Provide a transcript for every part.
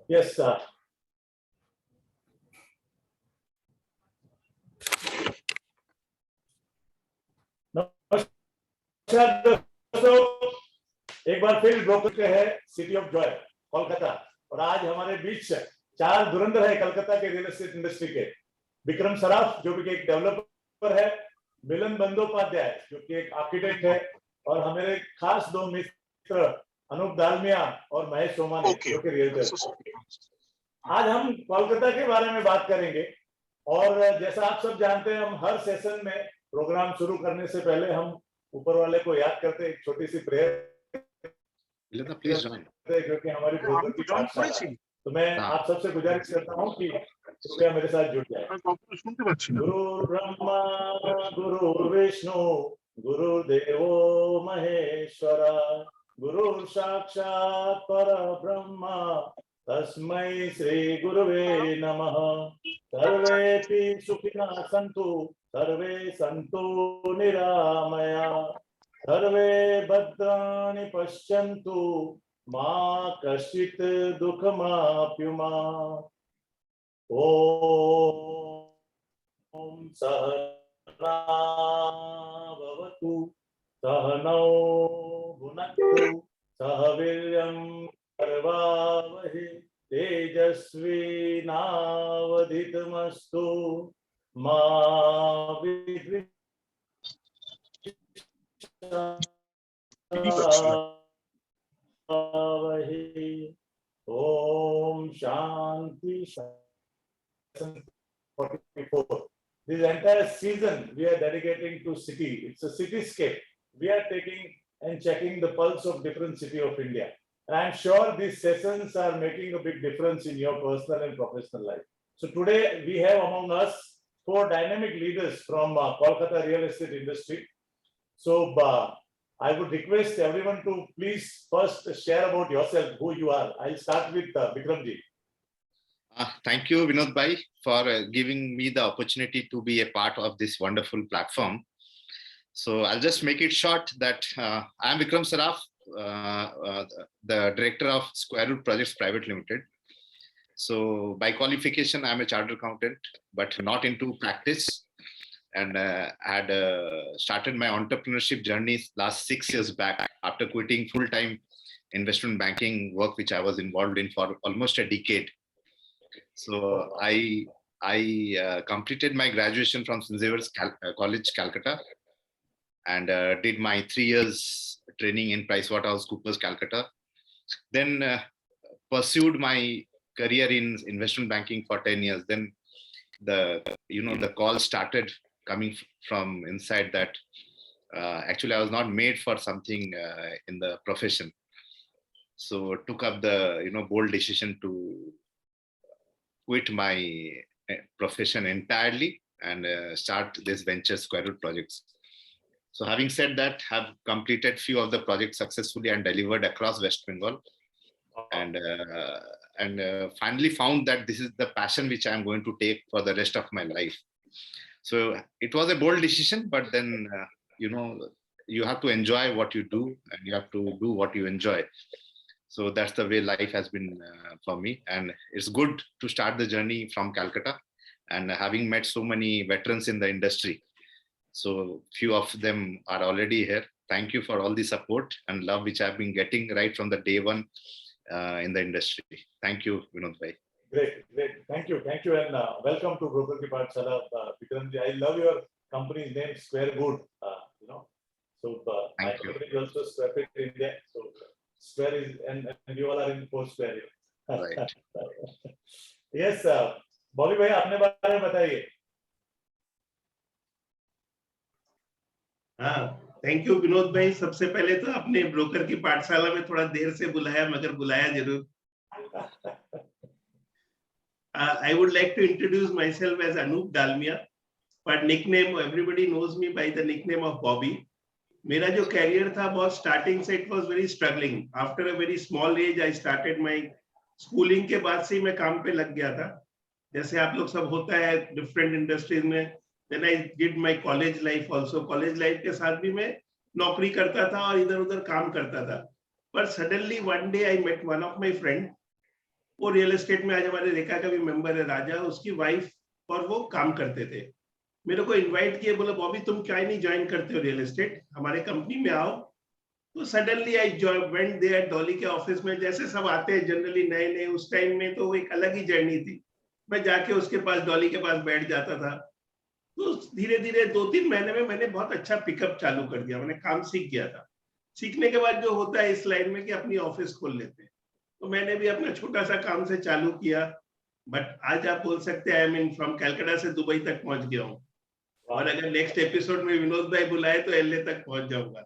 Yes, नमस्कार दोस्तों, एक बार फिर ब्रोकर है सिटी ऑफ जॉय कोलकाता, और आज हमारे बीच चार धुरंधर है कलकत्ता के रियल एस्टेट इंडस्ट्री के। विक्रम सराफ जो कि एक डेवलपर है, मिलन बंदोपाध्याय जो कि एक आर्किटेक्ट है, और हमारे खास दो मित्र अनूप दालमिया और महेश सोमानी जो कि रियल्टर। आज हम कोलकाता के बारे में बात करेंगे, और जैसा आप सब जानते हैं, हम हर सेशन में प्रोग्राम शुरू करने से पहले हम ऊपर वाले को याद करते हैं, एक छोटी सी प्रेयर क्योंकि हमारी ब्रोकर की पाठशाला। तो मैं आप सबसे गुजारिश करता हूँ कि कृपया मेरे साथ जुड़ जाए। गुरु ब्रह्मा गुरु विष्णु गुरुदेवो महेश्वरा, गुरु साक्षात् परब्रह्मा तस्मै श्री गुरुवे नमः। सर्वेपि सुखिनः सन्तु सर्वे सन्तु निरामया, सर्वे भद्राणि पश्यन्तु मा कश्चित् दुःखमाप्युमा। ॐ सहना भवतु सहनौ भुनक्तु सह वीर्यं करवावहै तेजस्वी नावधीतमस्तु मा विद्विषावहै। ओम शांति शांति। 44. This entire season we are dedicating to city. It's a cityscape. We are taking and checking the pulse of different city of India. And I'm sure these sessions are making a big difference in your personal and professional life. So today we have among us four dynamic leaders from Kolkata real estate industry. So I would request everyone to please first share about yourself, who you are. I'll start with Bikramji. Thank you, Vinod Bhai, for giving me the opportunity to be a part of this wonderful platform. So I'll just make it short that I'm Bikram Saraf, the director of Square Root Projects Pvt Ltd. So by qualification, I'm a chartered accountant, but not into practice. And had started my entrepreneurship journey last 6 years back after quitting full-time investment banking work, which I was involved in for almost a decade. So I completed my graduation from St. Xavier's College, Calcutta, and did my 3 years training in PricewaterhouseCoopers, Calcutta. Then pursued my career in investment banking for 10 years. Then the call started coming from inside that actually I was not made for something in the profession. So took up the bold decision to quit my profession entirely and start this venture Square Root Projects. So having said that, have completed few of the projects successfully and delivered across West Bengal, and finally found that this is the passion which I'm going to take for the rest of my life. So it was a bold decision, but then you have to enjoy what you do and you have to do what you enjoy. So that's the way life has been for me, and it's good to start the journey from Calcutta and having met so many veterans in the industry. So few of them are already here. Thank you for all the support and love which I've been getting right from the day one in the industry. Thank you, Vinod Bhai. Great. Thank you, and welcome to Broker Ki Paathshala, Bikramji. I love your company's name, Square Good. So my company is also Square Fit India. So Square is, and you all are in four Square. Right. Yes, Bobby भाई अपने बारे में बताइए. हाँ, thank you Vinod भाई. सबसे पहले तो आपने ब्रोकर की पाठशाला में थोड़ा देर से बुलाया, मगर बुलाया जरूर. I would like to introduce myself as Anup Dalmia, but nickname everybody knows me by the nickname of Bobby. मेरा जो कैरियर था बहुत स्टार्टिंग से it was very struggling. After a very small age I started my schooling. के बाद से मैं काम पे लग गया था, जैसे आप लोग सब होता है डिफरेंट इंडस्ट्रीज में. Then I did my college life also. College life के साथ भी मैं नौकरी करता था और इधर उधर काम करता था. But suddenly one day I met one of my friend वो रियल एस्टेट में आज हमारे रेखा का भी मेंबर है, राजा, उसकी वाइफ और वो काम करते थे। मेरे को इनवाइट किए, बोला बॉबी तुम क्या नहीं ज्वाइन करते हो रियल एस्टेट, हमारे कंपनी में आओ। तो suddenly I went there, Dolly के ऑफिस में। जैसे सब आते हैं जनरली नए नए, उस टाइम में तो एक अलग ही जर्नी थी। मैं जाके उसके पास, डॉली के पास बैठ जाता था। तो धीरे धीरे 2-3 महीने में मैंने बहुत अच्छा पिकअप चालू कर दिया, मैंने काम सीख गया था। सीखने के बाद जो होता है इस लाइन में कि अपनी ऑफिस खोल लेते हैं, तो मैंने भी अपना छोटा सा काम से चालू किया। बट आज आप बोल सकते हैं आई मीन फ्रॉम कलकत्ता से दुबई तक पहुंच गया हूँ। और अगर नेक्स्ट एपिसोड में विनोद भाई बुलाए तो एलए तक पहुंच जाऊंगा।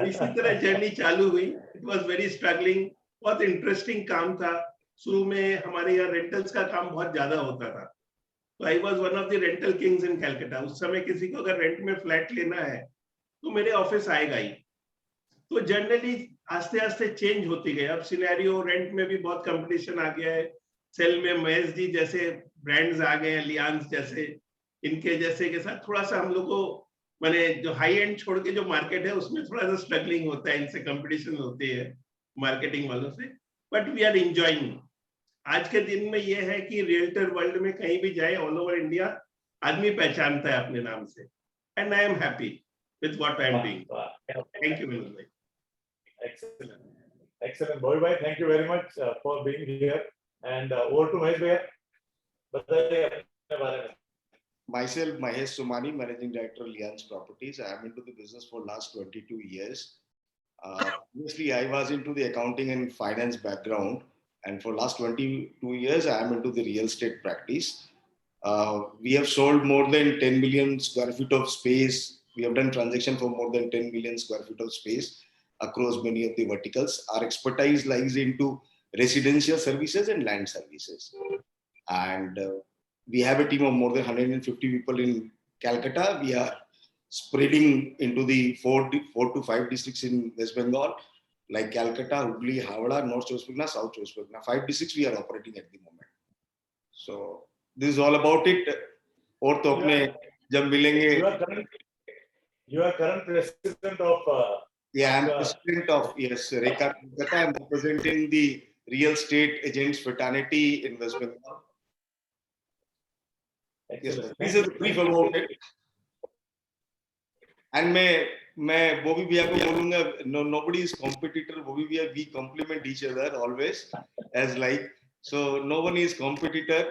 इसी तरह जर्नी चालू हुई। इट वाज वेरी स्ट्रगलिंग, बहुत इंटरेस्टिंग काम था। शुरू में हमारे यहाँ रेंटल्स का काम बहुत ज्यादा होता था, तो I was one of the rental kings in Calcutta. उस समय किसी को अगर रेंट में फ्लैट लेना है तो मेरे ऑफिस आएगा ही। तो जनरली आस्ते आस्ते चेंज होती गई। अब सिनेरियो रेंट में भी बहुत कंपटीशन आ गया है। सेल में महेश जी जैसे ब्रांड्स आ गए हैं, लियांस जैसे, इनके जैसे के साथ थोड़ा सा हम लोग को, मैंने जो हाई एंड छोड़ के जो मार्केट है उसमें थोड़ा सा स्ट्रगलिंग होता है, इनसे कंपटीशन होती है मार्केटिंग वालों से। But we are enjoying. आज के दिन में ये है कि रियल्टर वर्ल्ड में कहीं भी जाए, ऑल ओवर इंडिया, आदमी पहचानता है अपने नाम से। And I am happy with what I am doing. Thank you Vinod भाई। Excellent. Excellent. Bobby bhai, thank you very much for being here. And over to Mahesh bhai. बताइए अपने बारे में. Myself, Mahesh Somani, Managing Director, Lians Properties. I am into the business for last 22 years. Previously, I was into the accounting and finance background, and for last 22 years, I am into the real estate practice. We have sold more than 10 million square feet of space. We have done transaction for more than 10 million square feet of space across many of the verticals. Our expertise lies into residential services and land services. And we have a team of more than 150 people in Calcutta. We are spreading into the 4 to 5 districts in West Bengal, like Calcutta, Hooghly, Howrah, North Chowbis Pargana, South Chowbis Pargana. 5 districts we are operating at the moment. So this is all about it. और तो अपने जब मिलेंगे. You are current president of. Yeah, I'm president of Rekha Kolkata. I'm representing the real estate agents fraternity in West Bengal. Yes, this is the brief about it. And मैं बॉबी भैया को बोलूंगा, nobody is competitor. Bobby भैया, we complement each other always as like, so no one is competitor.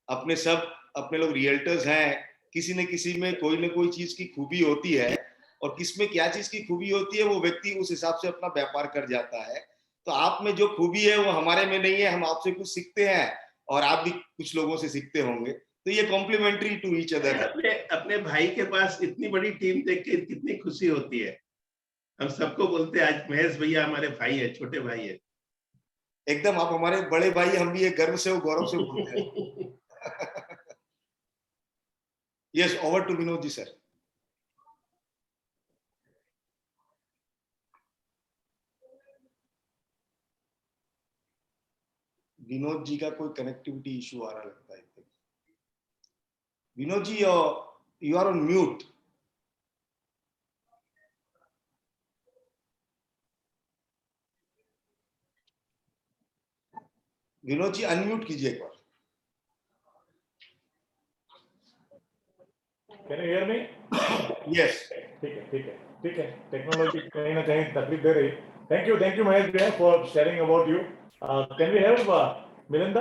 अपने लोग realtors हैं. किसी न किसी में कोई न कोई चीज की खूबी होती है, और किसमें क्या चीज की खूबी होती है वो व्यक्ति उस हिसाब से अपना व्यापार कर जाता है. तो आप में जो खूबी है वो हमारे में नहीं है. हम आपसे कुछ सीखते हैं और आप भी कुछ लोगों से सीखते होंगे. तो ये कॉम्प्लीमेंट्री टू ईच अदर है. अपने भाई के पास इतनी बड़ी टीम देख के कितनी खुशी होती है. हम सबको बोलते हैं आज महेश भैया हमारे भाई है, छोटे भाई है. एकदम, आप हमारे बड़े भाई. हम भी ये गर्व से और गौरव से बोलते हैं. Yes, over to Vinod ji sir. Vinod ji का कोई कनेक्टिविटी इशू आ रहा लगता है. Vinod ji, you are on mute. Vinod ji unmute कीजिए एक बार. Can you hear me? Yes. ठीक है. टेक्नोलॉजी कहीं ना कहीं तकलीफ दे रही. Thank you Mahesh bhai for sharing about you. Can we have Milan?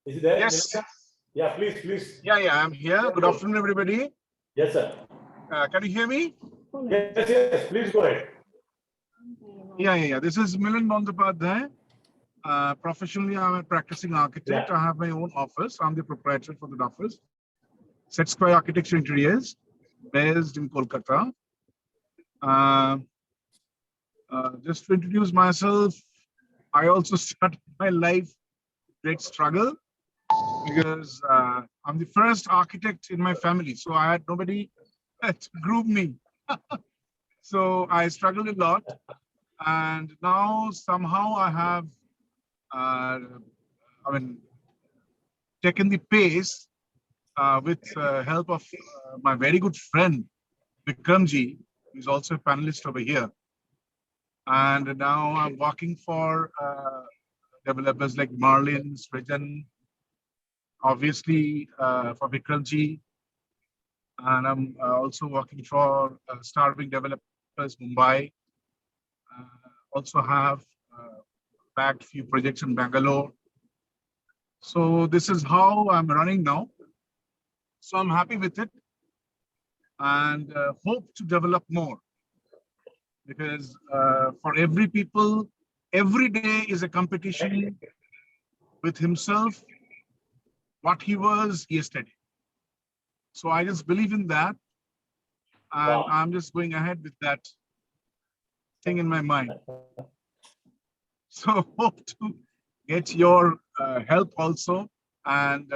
Is he there? Yes. Milan? Yeah, please. Yeah, I'm here. Good afternoon, everybody. Yes, sir. Can you hear me? Yes. Please go ahead. Yeah. This is Milan Bandyopadhyay. Professionally, I'm a practicing architect. Yeah. I have my own office. I'm the proprietor for that office. Set Square Architecture Interiors, based in Kolkata. Just to introduce myself, I also started my life great struggle, because I'm the first architect in my family, so I had nobody to groom me. So I struggled a lot, and now somehow I have, taken the pace with help of my very good friend Bikram ji, who's also a panelist over here. And now I'm working for developers like Marlin, Srijan, obviously for Vikramji, and I'm also working for Starving Developers Mumbai. Also have backed few projects in Bangalore. So this is how I'm running now. So I'm happy with it and hope to develop more, because for every people, every day is a competition with himself, what he was yesterday. So I just believe in that, and Wow. I'm just going ahead with that thing in my mind. So hope to get your help also, and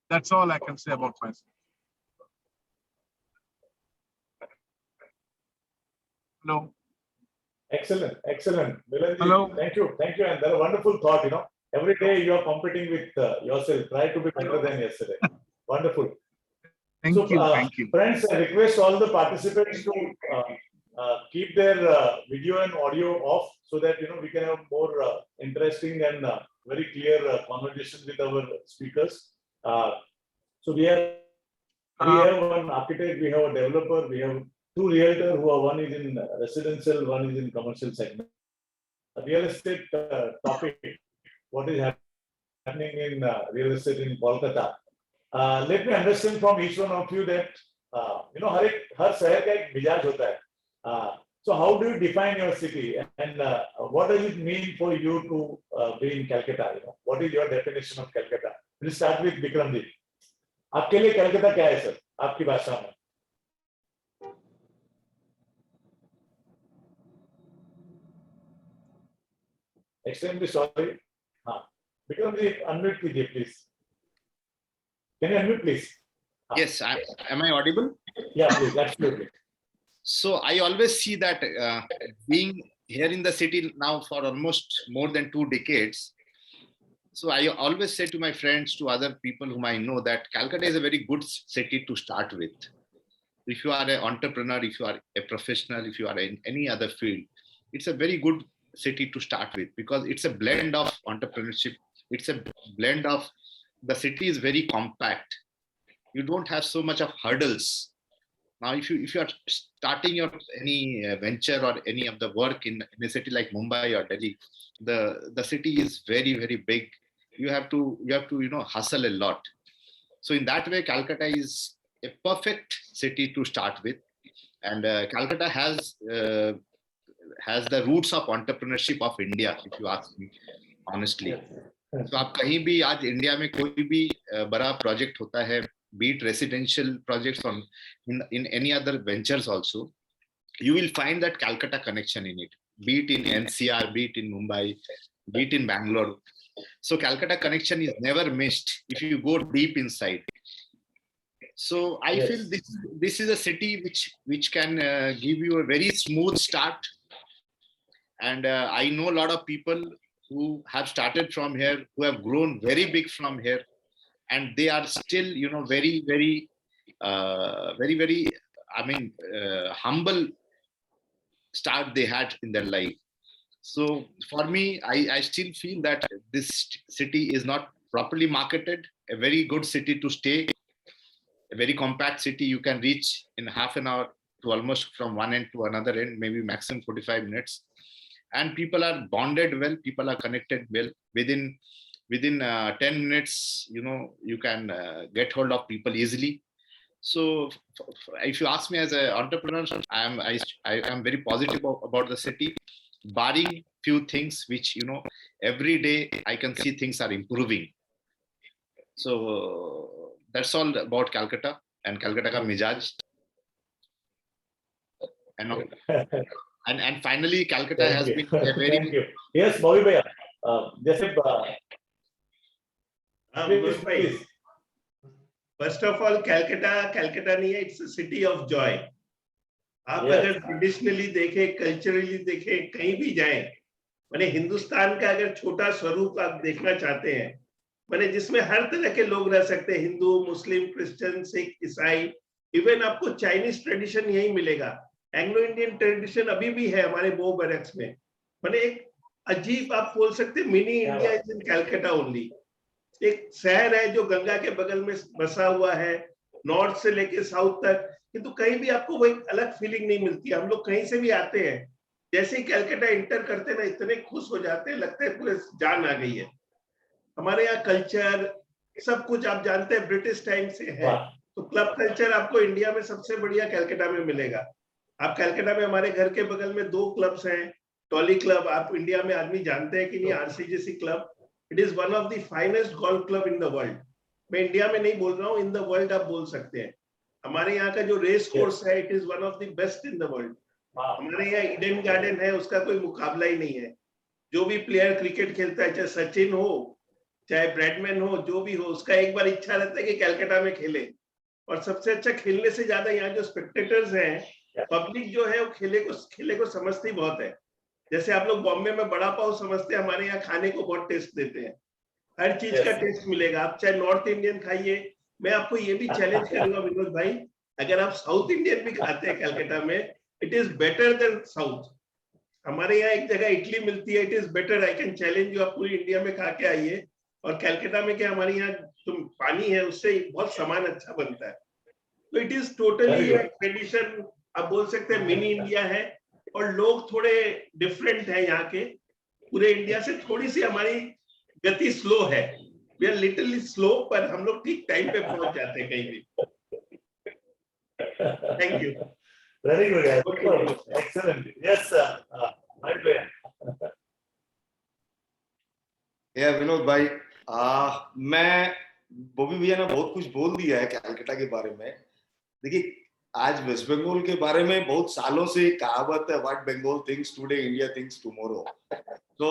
that's all I can say about myself. Hello. Excellent, excellent. Milan ji, Hello. thank you, and that's a wonderful thought. Every day you are competing with yourself. Try to be better than yesterday. Wonderful. Thank So, you. Thank you. friends, I request all the participants to keep their video and audio off, so that we can have more interesting and very clear conversation with our speakers. So we have one architect, we have a developer, we have two realtors who are, one is in residential, one is in commercial segment. A real estate topic, what is happening in real estate in Kolkata. Let me understand from each one of you that हर शहर का एक मिजाज होता है. So how do you define your city, and what does it mean for you to be in Calcutta? What is your definition of Calcutta? We'll start with Bikram ji. आपके लिए कलकत्ता क्या है सर, आपकी भाषा में? Extremely sorry. Bikram ji, unmute कीजिए please. Can you unmute please? Yes, am I audible? Yeah, please, absolutely. So I always see that being here in the city now for almost more than 2 decades. So I always say to my friends, to other people whom I know, that Calcutta is a very good city to start with. If you are an entrepreneur, if you are a professional, if you are in any other field, it's a very good city to start with, because it's a blend of entrepreneurship. It's a blend of, the city is very compact. You don't have so much of hurdles. Now, if you are starting your any venture or any of the work in a city like Mumbai or Delhi, the city is very, very big. You have to hustle a lot. So in that way, Calcutta is a perfect city to start with, and Calcutta has the roots of entrepreneurship of India, if you ask me honestly. So आप कहीं भी आज India में कोई भी बड़ा project होता है, be it residential projects or in any other ventures also, you will find that Calcutta connection in it, be it in NCR, be it in Mumbai, be it in Bangalore. So Calcutta connection is never missed if you go deep inside. So I feel this is a city which can give you a very smooth start. And I know a lot of people who have started from here, who have grown very big from here, and they are still, very, very, humble start they had in their life. So for me, I still feel that this city is not properly marketed. A very good city to stay, a very compact city. You can reach in half an hour to almost from one end to another end, maybe maximum 45 minutes. And people are bonded well, people are connected well. Within 10 minutes, you can get hold of people easily. So if you ask me as an entrepreneur, I am very positive about the city, barring few things which, every day I can see things are improving. So that's all about Calcutta and Calcutta ka mijaj. And finally, Calcutta has been a very... Thank you. Yes, Bobby Bhaiya. Just please. First of all, Calcutta नहीं है, it's a city of joy. आप अगर traditionally देखें, culturally देखें, कहीं भी जाएं, माने हिंदुस्तान का अगर छोटा स्वरूप आप देखना चाहते हैं, माने जिसमें हर तरह के लोग रह सकते हैं, हिंदू, मुस्लिम, क्रिश्चियन, सिख, ईसाई, इवन आपको चाइनीज ट्रेडिशन यही मिलेगा, एंग्लो इंडियन ट्रेडिशन अभी भी है हमारे बो बैरक्स में. माने एक अजीब आप बोल सकते, mini India is in Calcutta only. एक शहर है जो गंगा के बगल में बसा हुआ है, नॉर्थ से लेके साउथ तक, किंतु कहीं भी आपको वो एक अलग फीलिंग नहीं मिलती। हम लोग कहीं से भी आते हैं, जैसे ही कैलकाटा इंटर करते हैं ना, इतने खुश हो जाते हैं, लगता है पूरे जान आ गई है। हमारे यहाँ कल्चर सब कुछ आप जानते हैं ब्रिटिश टाइम से है, तो क्लब कल्चर आपको इंडिया में सबसे बढ़िया कैलकाटा में मिलेगा। आप कैलकाटा में, हमारे घर के बगल में 2 क्लब्स हैं, टॉली क्लब, आप इंडिया में आदमी जानते हैं कि नहीं, RCGC club, it is one of the finest golf club in the world. मैं इंडिया में नहीं बोल रहा हूँ, इन द वर्ल्ड आप बोल सकते हैं। हमारे यहाँ का जो रेस कोर्स है, it is one of the best in the world. हमारे यहाँ ईडन गार्डन है, उसका कोई मुकाबला ही नहीं है। जो भी प्लेयर क्रिकेट खेलता है, चाहे सचिन हो चाहे ब्रैडमैन हो, जो भी हो, उसका एक बार इच्छा रहता है कि कैलकाटा में खेले। और सबसे अच्छा, खेलने से ज्यादा यहाँ जो स्पेक्टेटर्स हैं, पब्लिक जो है वो खेले को समझती बहुत है। जैसे आप लोग बॉम्बे में बड़ा पाव समझते हैं, हमारे यहाँ खाने को बहुत टेस्ट देते हैं, हर चीज का टेस्ट मिलेगा। आप चाहे नॉर्थ इंडियन खाइए, मैं आपको ये भी चैलेंज करूंगा विनोद भाई, अगर आप साउथ इंडियन भी खाते हैं कैलकाटा में, it is better than south. हमारे यहाँ एक जगह इडली मिलती है, it is better, I can challenge you, आप पूरी इंडिया में खा के आइए। और कैलकाटा में क्या, हमारे यहाँ जो पानी है उससे बहुत सामान अच्छा बनता है। तो इट इज टोटली ट्रेडिशन, आप बोल सकते हैं मिनी इंडिया है। और लोग थोड़े डिफरेंट है यहाँ के, पूरे इंडिया से थोड़ी सी हमारी गति स्लो है, वी आर लिटिल स्लो, पर हम लोग ठीक टाइम पे पहुंच जाते हैं कहीं भी। Thank you. Very good, excellent, yes Vinod भाई, मैं बॉबी भैया ने बहुत कुछ बोल दिया है कैलकाटा के बारे में। देखिए, आज वेस्ट बंगाल के बारे में बहुत सालों से कहावत है, what Bengal thinks today India thinks tomorrow. तो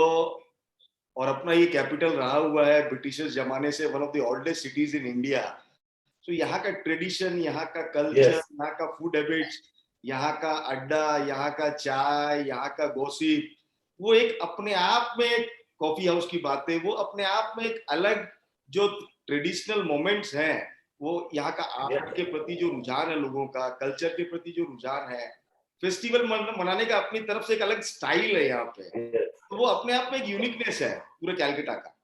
और अपना ये कैपिटल रहा हुआ है ब्रिटिशर्स जमाने से, one of the oldest cities in India. तो यहाँ का ट्रेडिशन, यहाँ का कल्चर, यहाँ का फूड हैबिट्स, यहाँ का अड्डा, यहाँ का चाय, यहाँ का गॉसिप, वो एक अपने आप में, कॉफी हाउस की बातें, वो अपने आप में एक अलग जो ट्रेडिशनल मोमेंट्स हैं, वो यहाँ का आर्ट के प्रति जो रुझान है लोगों का, कल्चर के प्रति जो रुझान है, फेस्टिवल मनाने का अपनी तरफ से एक अलग स्टाइल है यहाँ पे। तो वो अपने आप में एक यूनिकनेस है पूरे कैलकाटा का।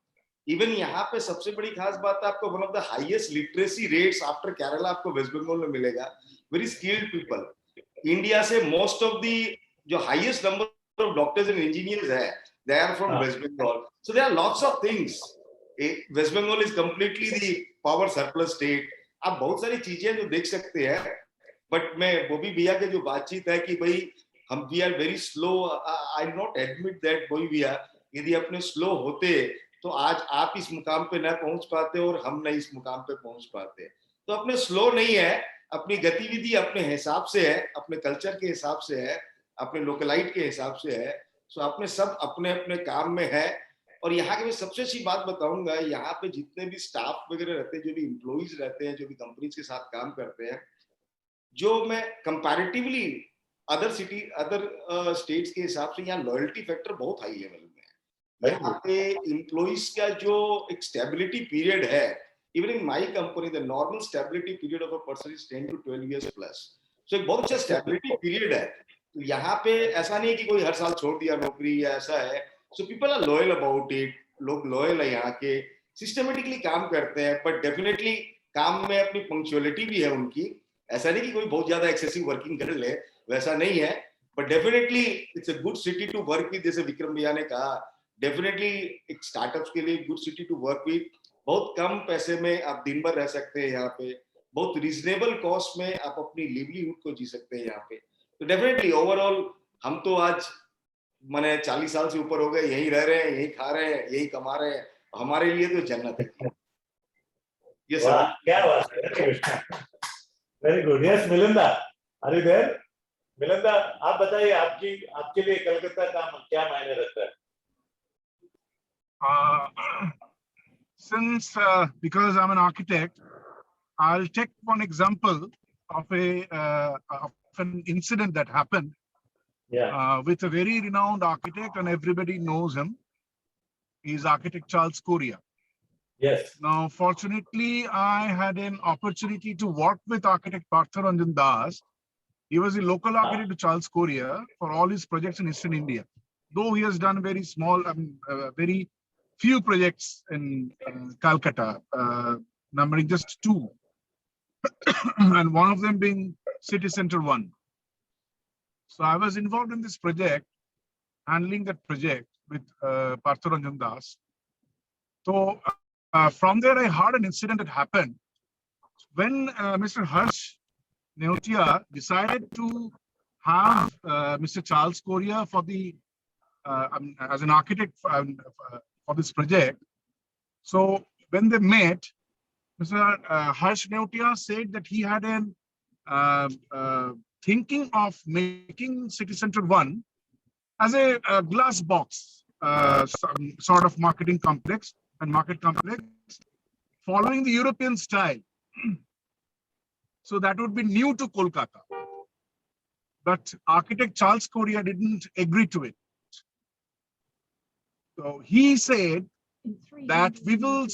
इवन यहाँ पे सबसे बड़ी खास बात है, आपको one of the highest literacy rates after Kerala आपको वेस्ट बंगाल में मिलेगा। वेरी स्किल्ड पीपल, इंडिया से मोस्ट ऑफ द जो highest number of doctors and engineers है, they are from West Bengal. So there are lots of things. West Bengal is completely the power surplus state. आप बहुत सारी चीजें जो देख सकते हैं, बट मैं बॉबी भैया के जो बातचीत है कि भाई हम we are very slow, I not admit that Bobby भैया, यदि अपने स्लो होते तो आज आप इस मुकाम पे न पहुंच पाते और हम न इस मुकाम पे पहुंच पाते। तो अपने स्लो नहीं है, अपनी गतिविधि अपने हिसाब से है, अपने कल्चर के हिसाब से है, अपने लोकलाइट के हिसाब से है। सो अपने सब अपने अपने काम में है। और यहाँ की मैं सबसे अच्छी बात बताऊंगा, यहाँ पे जितने भी स्टाफ वगैरह रहते हैं, जो भी इम्प्लॉइज रहते हैं, जो भी कंपनीज के साथ काम करते हैं, जो मैं कंपैरेटिवली अदर स्टेट्स के हिसाब से यहाँ लॉयल्टी फैक्टर बहुत हाई लेवल में है। यहाँ पे इम्प्लॉइज का जो एक स्टेबिलिटी पीरियड है, even in my company the normal stability period of a person is 10 to 12 years plus. So एक बहुत अच्छा स्टेबिलिटी पीरियड है। तो यहाँ पे ऐसा नहीं है कि कोई हर साल छोड़ दिया नौकरी या ऐसा है। So people are loyal about it, लोग लॉयल है यहाँ के, सिस्टमेटिकली काम करते हैं, बट डेफिनेटली काम में अपनी पंक्चुअलिटी भी है उनकी। ऐसा नहीं कि कोई बहुत ज्यादा एक्सेसिव वर्किंग कर ले, वैसा नहीं है, but definitely it's a good city to work with. जैसे विक्रम भैया ने कहा, डेफिनेटली एक स्टार्टअप्स के लिए good city to work with. बहुत कम पैसे में आप दिन भर रह सकते हैं यहाँ पे, बहुत रीजनेबल कॉस्ट में आप अपनी लिवलीहुड को जी सकते हैं यहाँ पे। तो डेफिनेटली ओवरऑल हम तो आज मैंने 40 साल से ऊपर हो गए, यही रह रहे हैं, यही खा रहे हैं, यही कमा रहे हैं, हमारे लिए तो जन्नत है ये सब। क्या बात है, very good. Yes Milinda, are you there? Milinda, आप बताइए, आपके लिए कलकत्ता का क्या मायने रखता है? Since because I'm an architect, I'll take one example of an incident that happened with a very renowned architect, and everybody knows him. He's architect Charles Correa. Yes. Now, fortunately, I had an opportunity to work with architect Paathshala. He was the local architect to Charles Correa for all his projects in Eastern India. though he has done very small, very few projects in Calcutta, numbering just 2, and one of them being City Center 1. So I was involved in this project, handling that project with Paathshala Das. So from there, I heard an incident that happened when Mr. Harsh Neotia decided to have Mr. Charles Correa for the as an architect for this project. So when they met, Mr. Harsh Neotia said that he had an thinking of making City Center 1 as a glass box, some sort of market complex, following the European style. So that would be new to Kolkata. But architect Charles Correa didn't agree to it. So he said that we will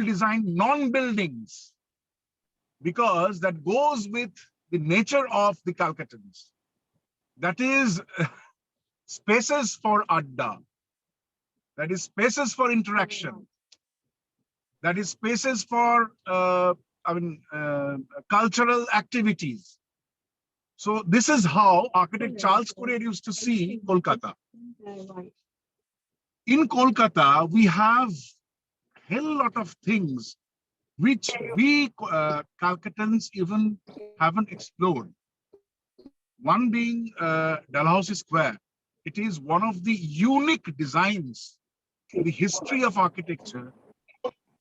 design non-buildings because that goes with the nature of the Calcuttans. That is spaces for adda. That is spaces for interaction. That is spaces for cultural activities. So this is how architect Charles Correa used to see Kolkata. In Kolkata, we have a hell lot of things which we Calcuttans even haven't explored. One being Dalhousie Square. It is one of the unique designs in the history of architecture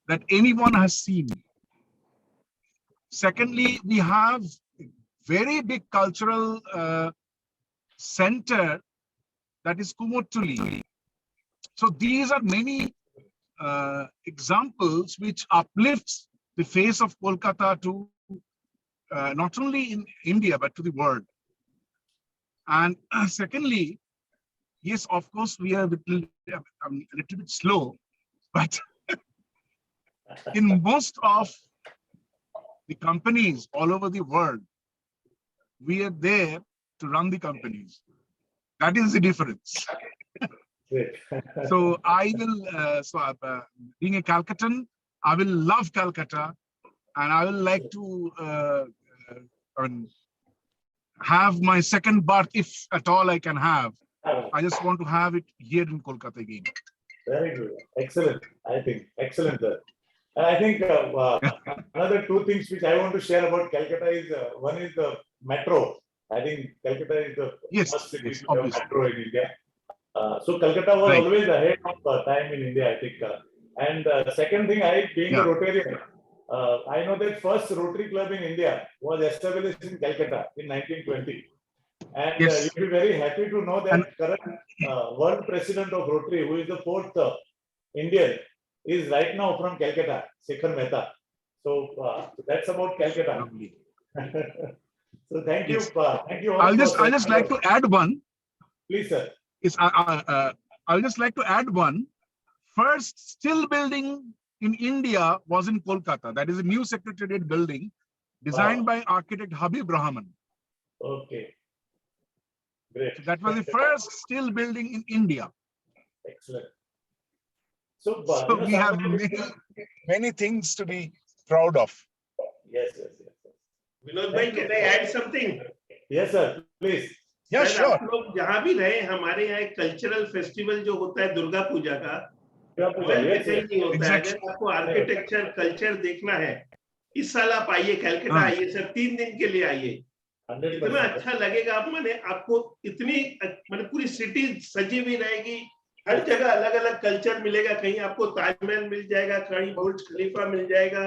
that anyone has seen. Secondly, we have a very big cultural center that is Kumotuli. So these are many examples which uplifts the face of Kolkata to not only in India, but to the world. And secondly, yes, of course, we are a little bit slow, but in most of the companies all over the world, we are there to run the companies. That is the difference. So I will, being a Calcuttan, I will love Calcutta, and I will like to have my second birth, if at all I can have. I just want to have it here in Kolkata again. Very good. Excellent. I think. Excellent. And I think another 2 things which I want to share about Calcutta is one is the metro. I think Calcutta is the first city to have metro in India. So Calcutta was always ahead of time in India, I think. And second thing, being a Rotarian, I know that first Rotary Club in India was established in Calcutta in 1920. And you'll be very happy to know that current world president of Rotary, who is the 4th Indian, is right now from Calcutta, Shekhar Mehta. So that's about Calcutta. So thank you. Thank you all. I'll just like to add one. Please, sir. I'll just like to add one. First still building in India was in Kolkata. That is a new secretariat building designed by architect Habib Rahman. Okay. Great. So that was the first still building in India. Excellent. So we have many things to be proud of. Yes. Vinod bhai, can I add something? Yes, sir. Please. Yeah, sure. आप लोग जहाँ भी रहे, हमारे यहाँ एक cultural festival जो होता है दुर्गा पूजा का, नहीं होता है। अगर आपको आर्किटेक्चर कल्चर देखना है, इस साल आप आइए, कलकत्ता आइए सर, 3 दिन के लिए आइए, इतना अच्छा लगेगा। आपको इतनी पूरी सिटी सजी हुई रहेगी, हर जगह अलग अलग कल्चर मिलेगा। कहीं आपको ताजमहल मिल जाएगा, कहीं बुर्ज खलीफा मिल जाएगा,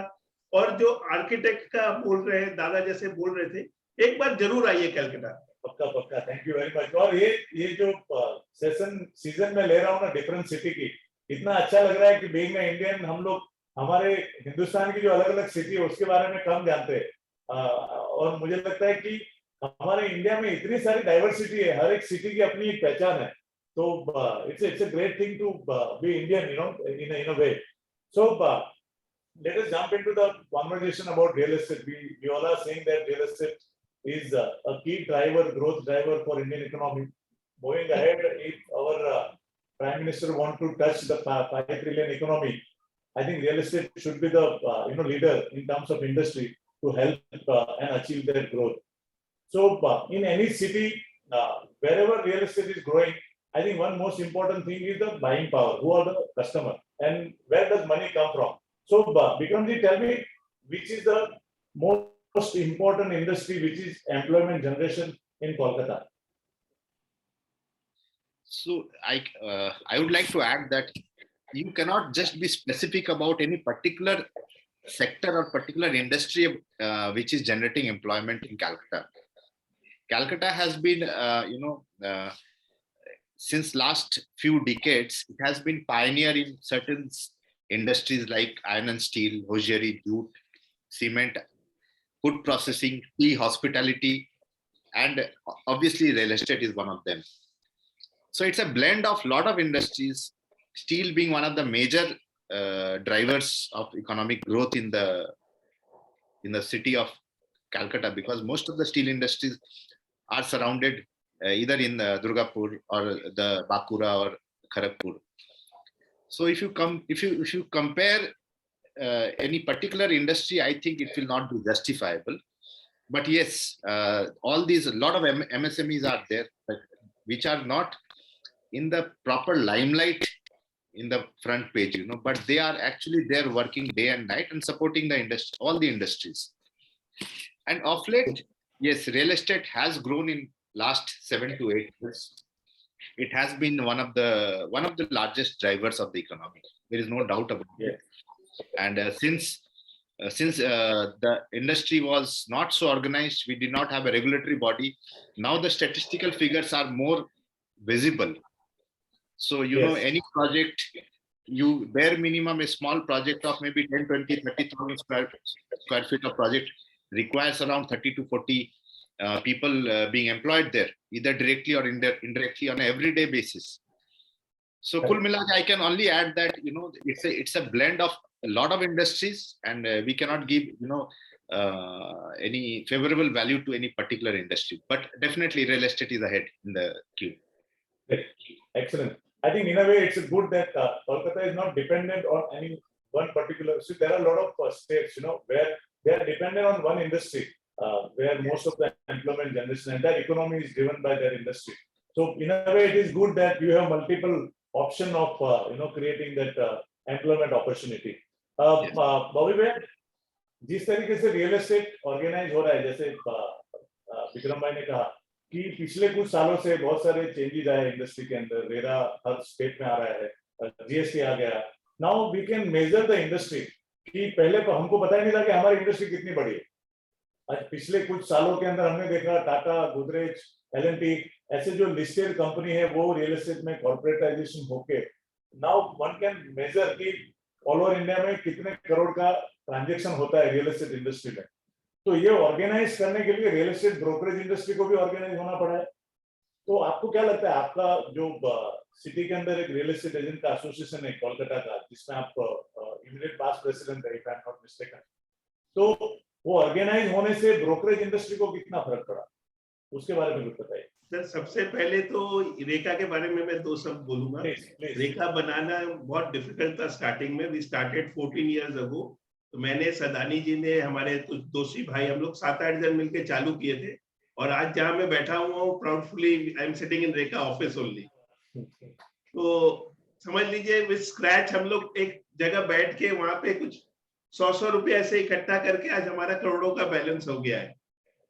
और जो आर्किटेक्ट का बोल रहे हैं, दादा जैसे बोल रहे थे, एक बार जरूर आइए कलकत्ता। पक्का। Thank you very much. और ये जो सीजन में ले रहा हूँ ना डिफरेंट सिटी की, इतना अच्छा लग रहा है कि बीइंग इंडियन हम लोग हमारे हिंदुस्तान की जो अलग अलग सिटी है उसके बारे में कम जानते हैं। और मुझे लगता है कि हमारे इंडिया में इतनी सारी डाइवर्सिटी है, हर एक सिटी की अपनी एक पहचान है। तो it's a great thing to be Indian, you know, in a way. So let us jump into the conversation about real estate. We all are saying that real estate is a key driver, growth driver for Indian economy. moving ahead, if our Prime Minister want to touch the 5 trillion economy, I think real estate should be the leader in terms of industry to help and achieve their growth. So in any city, wherever real estate is growing, I think one most important thing is the buying power. Who are the customer and where does money come from? So Bikramji, tell me which is the most important industry which is employment generation in Kolkata? So I would like to add that you cannot just be specific about any particular sector or particular industry which is generating employment in Calcutta. Calcutta has been, since last few decades, it has been pioneer in certain industries like iron and steel, hosiery, jute, cement, food processing, tea, hospitality, and obviously real estate is one of them. So it's a blend of lot of industries, steel being one of the major drivers of economic growth in the city of Calcutta, because most of the steel industries are surrounded either in Durgapur or the Bakura or Kharagpur. So if you compare any particular industry, I think it will not be justifiable. But yes, all these, a lot of MSMEs are there, which are not in the proper limelight in the front page, but they are actually there working day and night and supporting the industry, all the industries. And of late, yes, real estate has grown in last 7 to 8 years. It has been one of the largest drivers of the economy. There is no doubt about it. And since the industry was not so organized, we did not have a regulatory body. Now the statistical figures are more visible. So, any project, bare minimum, a small project of maybe 10, 20, 30,000 square feet of project requires around 30 to 40 people being employed there, either directly or indirectly on an everyday basis. So, Kul Milak, I can only add that, it's a blend of a lot of industries, and we cannot give, any favorable value to any particular industry. But definitely real estate is ahead in the queue. Excellent. I think in a way it's good that Kolkata is not dependent on any one particular. So there are a lot of states, where they are dependent on one industry, where most of the employment generation and their economy is driven by their industry. So in a way, it is good that you have multiple option of creating that employment opportunity. Bobby Bhai, जिस तरीके से real estate organise हो रहा है, जैसे विक्रम भाई ने कहा कि पिछले कुछ सालों से बहुत सारे चेंजेस आए इंडस्ट्री के अंदर, रेरा हर स्टेट में आ रहा है, जीएसटी आ गया. Now we can measure the industry कि पहले तो हमको पता ही नहीं था कि हमारी इंडस्ट्री कितनी बड़ी है. आज पिछले कुछ सालों के अंदर हमने देखा टाटा, गोदरेज, एल&टी ऐसे जो लिस्टेड कंपनी है वो रियल एस्टेट में कॉर्पोरेटाइजेशन होके नाउ वन कैन मेजर कि ऑल ओवर इंडिया में कितने करोड़ का ट्रांजैक्शन होता है रियल एस्टेट इंडस्ट्री में. तो ये ऑर्गेनाइज करने के लिए रियल एस्टेट ब्रोकरेज इंडस्ट्री को भी ऑर्गेनाइज होना पड़ा है. तो आपको क्या लगता है, आपका जो सिटी के अंदर एक रियल एस्टेट एजेंट का एसोसिएशन है कोलकाता का, जिसमें आप इमीडिएट पास्ट प्रेसिडेंट है, if I am not mistaken, तो वो ऑर्गेनाइज होने से ब्रोकरेज इंडस्ट्री को कितना फर्क पड़ा, उसके बारे में कुछ बताइए. सर, सबसे पहले तो रेखा के बारे में मैं 2 शब्द बोलूंगा. रेखा बनाना बहुत डिफिकल्ट था स्टार्टिंग में. We started 14 years ago. तो मैंने, सदानी जी ने, हमारे कुछ दोषी भाई, हम लोग 7-8 जन मिलकर चालू किए थे. और आज जहां मैं बैठा हुआ हूँ, proudly I am sitting in Rekha office only. तो समझ लीजिए विद स्क्रैच हम लोग एक जगह बैठ के वहां पे कुछ 100 रुपए ऐसे इकट्ठा करके आज हमारा करोड़ों का बैलेंस हो गया है.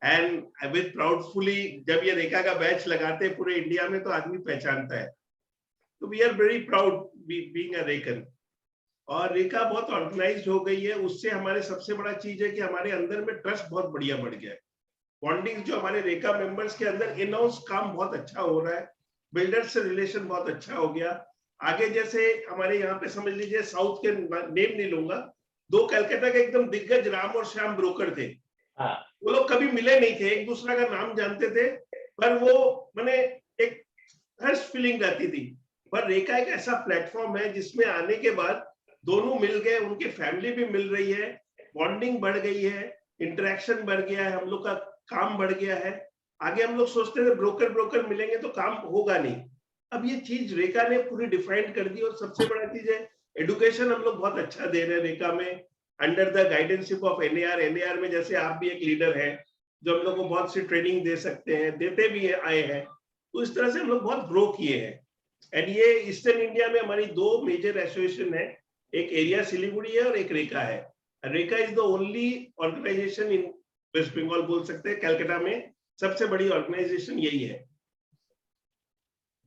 एंड विद प्राउडफुली जब ये रेखा का बैच लगाते हैं पूरे इंडिया में तो आदमी पहचानता है. तो we are very proud being a Rekan. और रेखा बहुत ऑर्गेनाइज्ड हो गई है. उससे हमारे सबसे बड़ा चीज है कि हमारे अंदर में ट्रस्ट बहुत बढ़िया बढ़ गया है. बॉन्डिंग जो हमारे रेखा मेंबर्स के अंदर इन हाउस काम बहुत अच्छा हो रहा है. बिल्डर्स से रिलेशन बहुत अच्छा हो गया. आगे जैसे हमारे यहाँ पे समझ लीजिए, साउथ के नेम नहीं लूंगा, 2 कलकत्ता के एकदम दिग्गज राम और श्याम ब्रोकर थे. वो लोग कभी मिले नहीं थे, एक दूसरे का नाम जानते थे, पर वो मैंने एक हर्ष फीलिंग रहती थी. पर रेखा एक ऐसा प्लेटफॉर्म है जिसमें आने के बाद दोनों मिल गए, उनकी फैमिली भी मिल रही है, बॉन्डिंग बढ़ गई है, इंटरेक्शन बढ़ गया है, हम लोग का काम बढ़ गया है. आगे हम लोग सोचते थे ब्रोकर ब्रोकर मिलेंगे तो काम होगा नहीं। अब ये चीज रेखा ने पूरी डिफाइन कर दी, और सबसे बड़ा चीज है एडुकेशन हम लोग बहुत अच्छा दे रहे हैं रेखा में, अंडर द गाइडेंशिप ऑफ एनएआर। एनएआर में जैसे आप भी एक लीडर है जो हम लोग को बहुत सी ट्रेनिंग दे सकते हैं, देते भी आए हैं, तो इस तरह से हम लोग बहुत ग्रो किए हैं। एंड ये ईस्टर्न इंडिया में हमारी 2 मेजर एसोसिएशन है, एक एरिया सिलीगुड़ी है और एक रेखा है। Rekha is the only organization in West Bengal, बोल सकते हैं कलकत्ता में सबसे बड़ी ऑर्गेनाइजेशन यही है।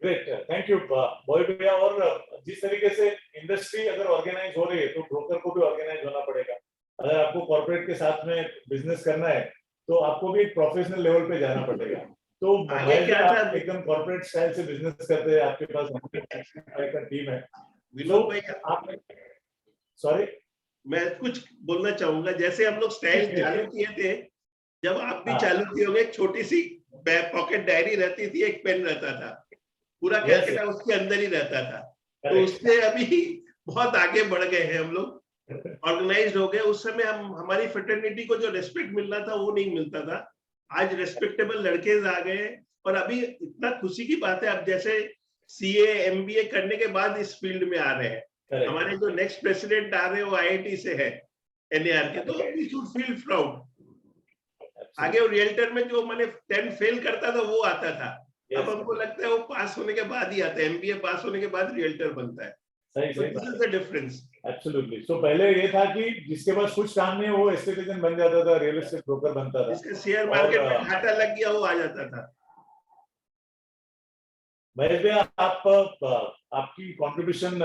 ग्रेट, थैंक यू बॉय भैया। और जिस तरीके से इंडस्ट्री अगर ऑर्गेनाइज हो रही है तो ब्रोकर को भी ऑर्गेनाइज होना पड़ेगा। अगर आपको कॉर्पोरेट के साथ में बिजनेस करना है तो आपको भी प्रोफेशनल लेवल पे जाना पड़ेगा। तो आगे क्या था, एकदम कॉर्पोरेट स्टाइल से बिजनेस करते हैं, आपके पास का टीम है। विनोद भाई आप सॉरी, मैं कुछ बोलना चाहूंगा। जैसे हम लोग स्टाइल चालू किए थे, जब आप भी चालू किए होंगे, एक छोटी सी पॉकेट डायरी रहती थी, एक पेन रहता था, पूरा कैलकाटा उसके अंदर ही रहता था। तो उससे अभी बहुत आगे बढ़ गए हैं हम लोग, ऑर्गेनाइज हो गए। उस समय हमारी फ्रेटर्निटी को जो रेस्पेक्ट मिलना था वो नहीं मिलता था। आज रेस्पेक्टेबल लड़के आ गए, और अभी इतना खुशी की बात है, अब जैसे सीए एमबीए करने के बाद इस फील्ड में आ रहे हैं। हमारे जो नेक्स्ट प्रेसिडेंट आ रहे हैं वो आईआईटी से है, एनएआर के, तो वी शुड फील प्राउड। आगे वो रियल्टर में जो मैंने 10 फेल करता था वो आता था, अब हमको लगता है वो पास होने के बाद ही आता है, एमबीए पास होने के बाद रियल्टर बनता है। सही this is the difference. Absolutely. तो पहले ये था कि जिसके पास कुछ काम नहीं वो एस्टेट एजेंट बन जाता था, रियल एस्टेट ब्रोकर बनता था, जिसका शेयर मार्केट में घाटा लग गया वो आ जाता था। महेश भैया, आपकी कंट्रीब्यूशन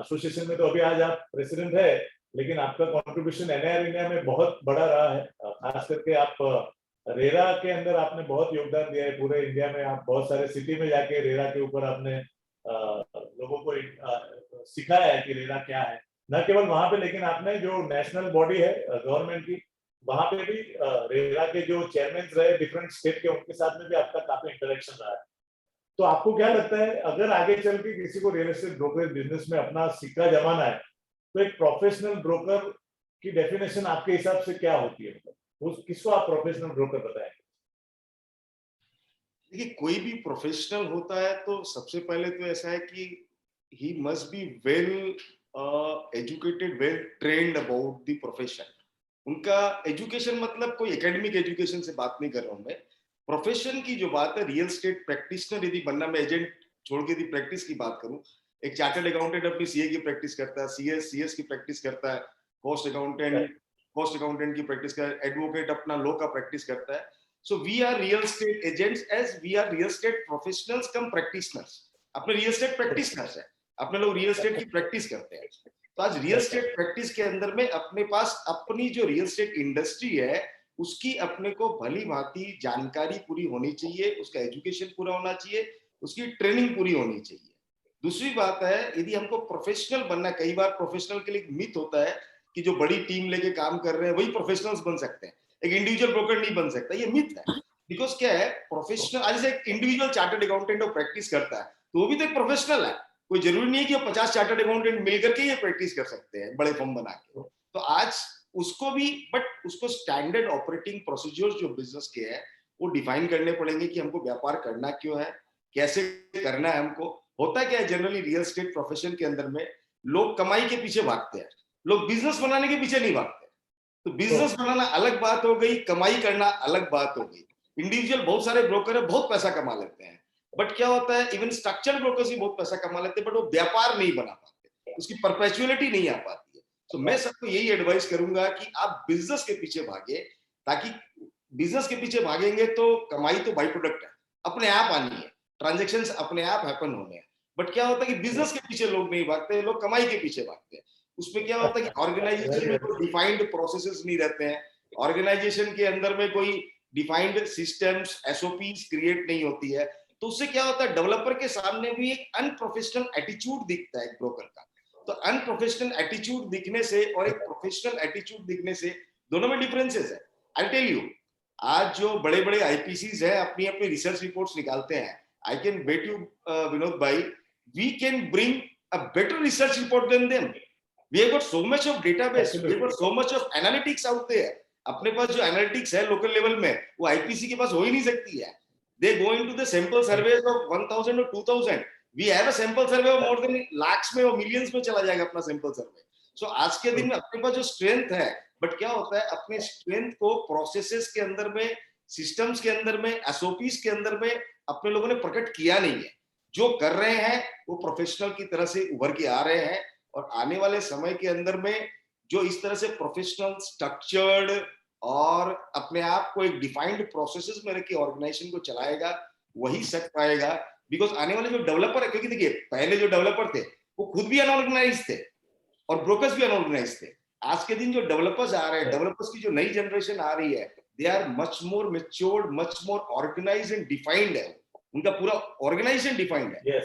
एसोसिएशन में तो अभी आज आप प्रेसिडेंट है, लेकिन आपका कंट्रीब्यूशन एनआईआर इंडिया में बहुत बड़ा रहा है। खास करके आप रेरा के अंदर आपने बहुत योगदान दिया है पूरे इंडिया में। आप बहुत सारे सिटी में जाके रेरा के ऊपर आपने लोगों को सिखाया है कि रेरा क्या है। न केवल वहां पे, लेकिन आपने जो नेशनल बॉडी है गवर्नमेंट की, वहां पे भी रेरा के जो चेयरमैन रहे डिफरेंट स्टेट के, उनके साथ में भी आपका काफी इंटरेक्शन रहा है। तो आपको क्या लगता है, अगर आगे चल के किसी को रियल एस्टेट ब्रोकरेज बिजनेस में अपना सिक्का जमाना है तो एक प्रोफेशनल ब्रोकर की डेफिनेशन आपके हिसाब से क्या होती है? मतलब किसको आप प्रोफेशनल ब्रोकर बताएं? देखिए, कोई भी प्रोफेशनल होता है तो सबसे पहले तो ऐसा है कि he must be well educated, well trained about the profession. उनका एजुकेशन मतलब कोई एकेडमिक एजुकेशन से बात नहीं कर रहा हूं मैं। प्रोफेशन की जो बात है, रियल स्टेट प्रैक्टिशनर यदि बनना, मैं एजेंट छोड़ के यदि प्रैक्टिस की बात करूं, एक चार्टर्ड अकाउंटेंट अपनी सीए की प्रैक्टिस करता है, सीएस की प्रैक्टिस करता है, कॉस्ट अकाउंटेंट की प्रैक्टिस करता है, एडवोकेट अपना लॉ का प्रैक्टिस करता है। So we are real estate agents as we are real estate professionals cum practitioners. अपने रियल स्टेट प्रैक्टिशनर्स है, अपने लोग रियल स्टेट की प्रैक्टिस करते हैं। तो आज रियल स्टेट प्रैक्टिस के अंदर में अपने पास अपनी जो रियल स्टेट इंडस्ट्री है उसकी अपने को भली भांति जानकारी पूरी होनी चाहिए, उसका एजुकेशन पूरा होना चाहिए, उसकी ट्रेनिंग पूरी होनी चाहिए। दूसरी बात है, यदि हमको प्रोफेशनल बनना, कई बार प्रोफेशनल के लिए एक मिथ होता है कि जो बड़ी टीम लेके काम कर रहे हैं वही प्रोफेशनल्स बन सकते हैं, एक इंडिविजुअल ब्रोकर नहीं बन सकता। ये मिथ है। बिकॉज क्या है, प्रोफेशनल, आज से एक इंडिविजुअल चार्टर्ड अकाउंटेंट और प्रैक्टिस करता है तो वो भी तो एक प्रोफेशनल है। कोई जरूरी नहीं है कि वो 50 चार्टर्ड अकाउंटेंट मिलकर के ये प्रैक्टिस कर सकते हैं बड़े फर्म बना के। तो आज उसको भी, बट उसको स्टैंडर्ड ऑपरेटिंग प्रोसीजर्स जो बिजनेस के हैं वो डिफाइन करने पड़ेंगे कि हमको व्यापार करना क्यों है, कैसे करना है हमको। होता क्या है, जनरली रियल एस्टेट प्रोफेशन के अंदर में लोग कमाई के पीछे भागते हैं, लोग बिजनेस बनाने के पीछे नहीं भागते। तो बिजनेस बनाना अलग बात हो गई, कमाई करना अलग बात हो गई। इंडिविजुअल बहुत सारे ब्रोकर है, बहुत पैसा कमा लेते हैं, बट क्या होता है, इवन स्ट्रक्चर्ड ब्रोकर्स भी बहुत पैसा कमा लेते हैं, बट वो व्यापार नहीं बना पाते, उसकी परपेचुअलिटी नहीं आ पाती है। तो मैं सबको यही एडवाइस करूंगा कि आप बिजनेस के पीछे भागे, ताकि बिजनेस के पीछे भागेंगे तो कमाई तो बाई प्रोडक्ट है, अपने आप आनी है, ट्रांजेक्शंस अपने आप हैपन होने हैं। बट क्या होता है कि बिजनेस के पीछे लोग नहीं भागते, लोग कमाई के पीछे भागते हैं। उसमें क्या होता है कि ऑर्गेनाइजेशन में कोई डिफाइंड प्रोसेसेस नहीं रहते हैं, ऑर्गेनाइजेशन के अंदर में कोई डिफाइंड सिस्टम्स एसओपीज क्रिएट नहीं होती है। तो उससे क्या होता है, डेवलपर के सामने भी एक अनप्रोफेशनल एटीट्यूड दिखता है एक ब्रोकर का। तो अनप्रोफेशनल एटीट्यूड दिखने से और एक प्रोफेशनल एटीट्यूड दिखने से दोनों में डिफरेंसेस है। आई टेल यू, आज जो बड़े बड़े आईपीसीज है अपनी अपनी रिसर्च रिपोर्ट्स निकालते हैं, I can bet you Vinod भाई, we can bring a better research report than them. We have got so much of database, we have got so much of analytics out there. अपने पास जो analytics है local level में वो IPC के पास हो ही नहीं सकती है. They go into the sample surveys of 1000 or 2000. We have a sample survey of more than lakhs में और millions में चला जाएगा अपना sample survey. So आज के दिन में अपने पास जो strength है, but क्या होता है अपने strength को processes के अंदर में, systems के अंदर में, SOPs के अंदर में अपने लोगों ने प्रकट किया नहीं है. जो कर रहे हैं वो प्रोफेशनल की तरह से उभर के आ रहे हैं और आने वाले समय के अंदर में जो इस तरह से प्रोफेशनल स्ट्रक्चर्ड और अपने आप को एक डिफाइंड प्रोसेसेस में रख के ऑर्गेनाइजेशन को चलाएगा वही सक पाएगा. बिकॉज आने वाले जो डेवलपर है, क्योंकि देखिए पहले जो डेवलपर थे वो खुद भी अनऑर्गेनाइज थे और ब्रोकर्स भी अनऑर्गेनाइज थे. आज के दिन जो डेवलपर्स आ रहे हैं, डेवलपर्स की जो नई जनरेशन आ रही है, they are much more matured, much more organised and defined है. उनका पूरा ऑर्गेनाइजेशन डिफाइंड है,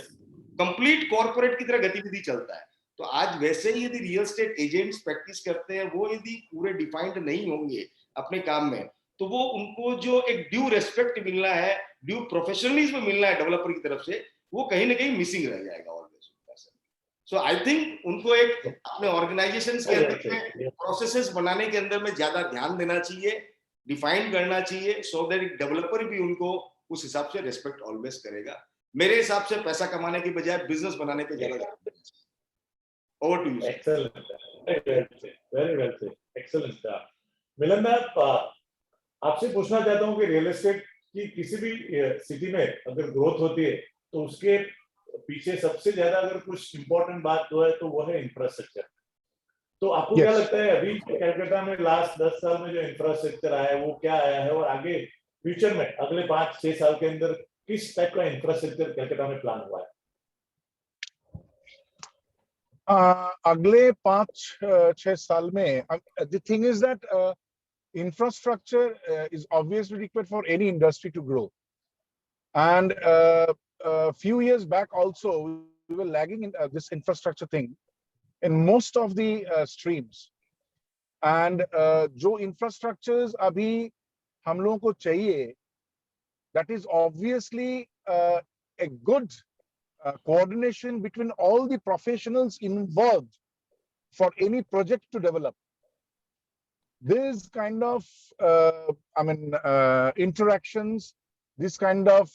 कंप्लीट कॉर्पोरेट की तरह गतिविधि चलता है. तो आज वैसे ही यदि रियल एस्टेट एजेंट्स प्रैक्टिस करते हैं, वो यदि पूरे डिफाइंड नहीं होंगे अपने काम में, तो वो उनको जो एक ड्यू रेस्पेक्ट मिलना है, ड्यू प्रोफेशनलिज्म मिलना है डेवलपर की तरफ से, वो कहीं ना कहीं मिसिंग रह जाएगा ऑलवेज. सो आई थिंक उनको एक अपने ऑर्गेनाइजेशन के अंदर में प्रोसेसेस बनाने के अंदर में ज्यादा ध्यान देना चाहिए, डिफाइन करना चाहिए, सो दैट डेवलपर भी उनको उस हिसाब से रेस्पेक्ट ऑलवेज करेगा. मेरे हिसाब से पैसा कमाने की बजाय बिजनेस बनाने पे ज्यादा ध्यान देना चाहिए. Over to you. Excellent, very well said, excellent. Milan मैं आपसे पूछना चाहता हूँ कि रियल एस्टेट की किसी भी सिटी में अगर ग्रोथ होती है तो उसके पीछे सबसे ज्यादा अगर कुछ इंपॉर्टेंट बात तो है तो वो है इंफ्रास्ट्रक्चर. तो आपको क्या लगता है अभी कलकत्ता में लास्ट 10 साल में जो इंफ्रास्ट्रक्चर आया है वो क्या आया है, और आगे फ्यूचर में अगले 5-6 साल के अंदर किस टाइप का इंफ्रास्ट्रक्चर कलकत्ता में प्लान हुआ है? अगले 5-6 साल में, the thing is that infrastructure is obviously required for any industry to grow. And a few years back also, we were lagging in this infrastructure thing in most of the streams. And जो infrastructures अभी हम लोगों को चाहिए, that is obviously a good coordination between all the professionals involved for any project to develop. This kind of interactions, this kind of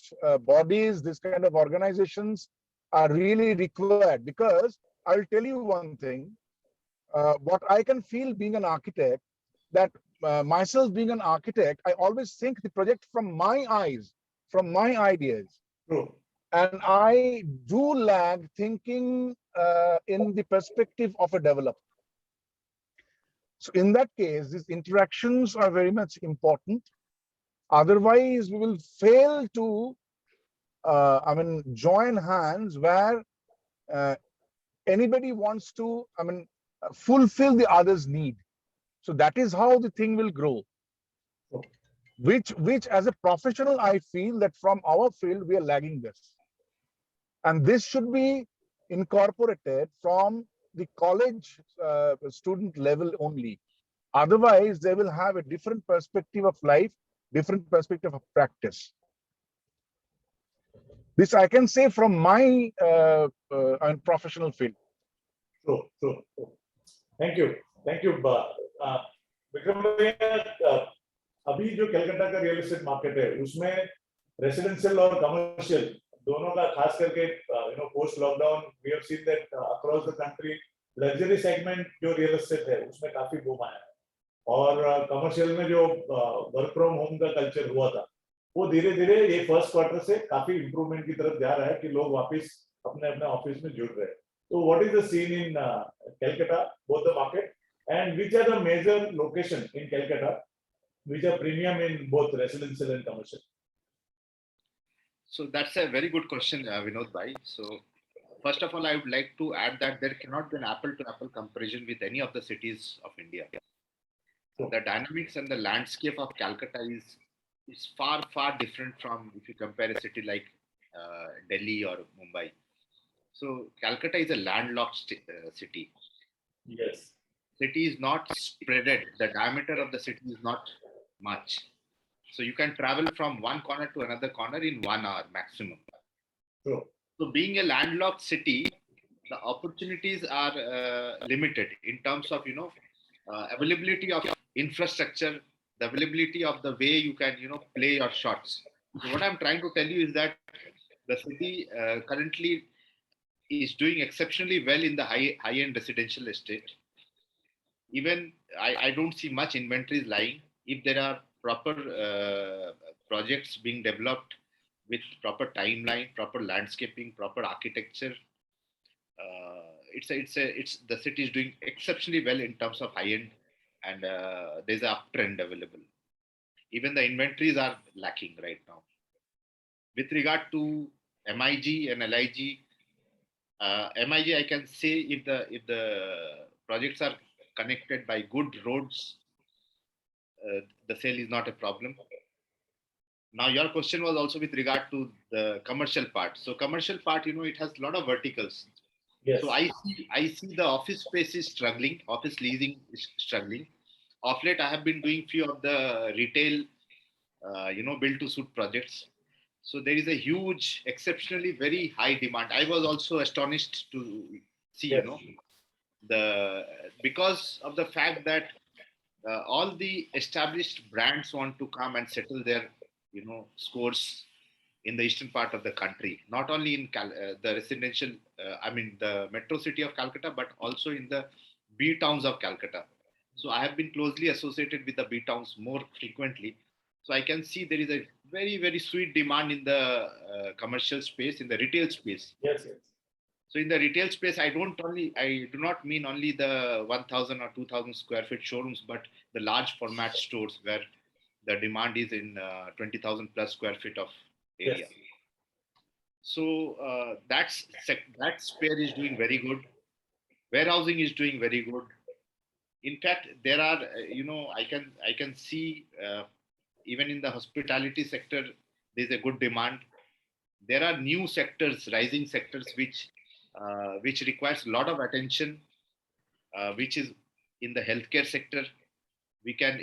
bodies, this kind of organizations are really required, because I'll tell you one thing, what I can feel being an architect, that myself being an architect, I always think the project from my eyes, from my ideas. True. And I do lag thinking in the perspective of a developer. So in that case, these interactions are very much important. Otherwise, we will fail to, join hands where anybody wants to, fulfill the other's need. So that is how the thing will grow. Which as a professional, I feel that from our field, we are lagging this. And this should be incorporated from the college student level only. Otherwise, they will have a different perspective of life, different perspective of practice. This I can say from my professional field. True. Thank you. Vikram भैया, अभी जो कलकत्ता का real estate market है उसमें residential और commercial दोनों का खास करके post lockdown we have seen that across the country luxury segment जो रियल एस्टेट है उसमें काफी बूम आया है, और कमर्शियल में जो वर्क फ्रॉम होम का कल्चर हुआ था वो धीरे धीरे ये फर्स्ट क्वार्टर से काफी इंप्रूवमेंट की तरफ जा रहा है कि लोग वापस अपने अपने ऑफिस में जुड़ रहे हैं. तो what is the scene in Calcutta, both the market, and which are the major location in Calcutta which are premium in both residential and commercial? So that's a very good question, Vinod Bhai. So first of all, I would like to add that there cannot be an apple-to-apple comparison with any of the cities of India. So the dynamics and the landscape of Calcutta is far different from if you compare a city like Delhi or Mumbai. So Calcutta is a landlocked city. Yes. City is not spreaded. The diameter of the city is not much. So you can travel from one corner to another corner in 1 hour maximum. True. So being a landlocked city, the opportunities are limited in terms of, availability of infrastructure the availability of the way you can, play your shots. So what I'm trying to tell you is that the city currently is doing exceptionally well in the high-end residential estate. Even I don't see much inventories lying. If there are proper projects being developed with proper timeline, proper landscaping, proper architecture, it's the city is doing exceptionally well in terms of high end, and there's an uptrend available. Even the inventories are lacking right now. With regard to MIG and LIG, MIG I can say if the projects are connected by good roads, the sale is not a problem. Now your question was also with regard to the commercial part. So commercial part, it has a lot of verticals. Yes. So I see the office space is struggling, office leasing is struggling. Of late, I have been doing few of the retail, build to suit projects. So there is a huge, exceptionally very high demand. I was also astonished to see, Yes. Because of the fact that all the established brands want to come and settle their, scores in the eastern part of the country, not only in the residential, the metro city of Calcutta, but also in the B towns of Calcutta. So I have been closely associated with the B towns more frequently. So I can see there is a very, very sweet demand in the commercial space, in the retail space. Yes, yes. So in the retail space, I do not mean only the 1,000 or 2,000 square feet showrooms, but the large format stores where the demand is in 20,000 plus square feet of area. Yes. So that spare is doing very good. Warehousing is doing very good. In fact, there are, I can see even in the hospitality sector, there's a good demand. There are new sectors, rising sectors, which requires a lot of attention, which is in the healthcare sector. We can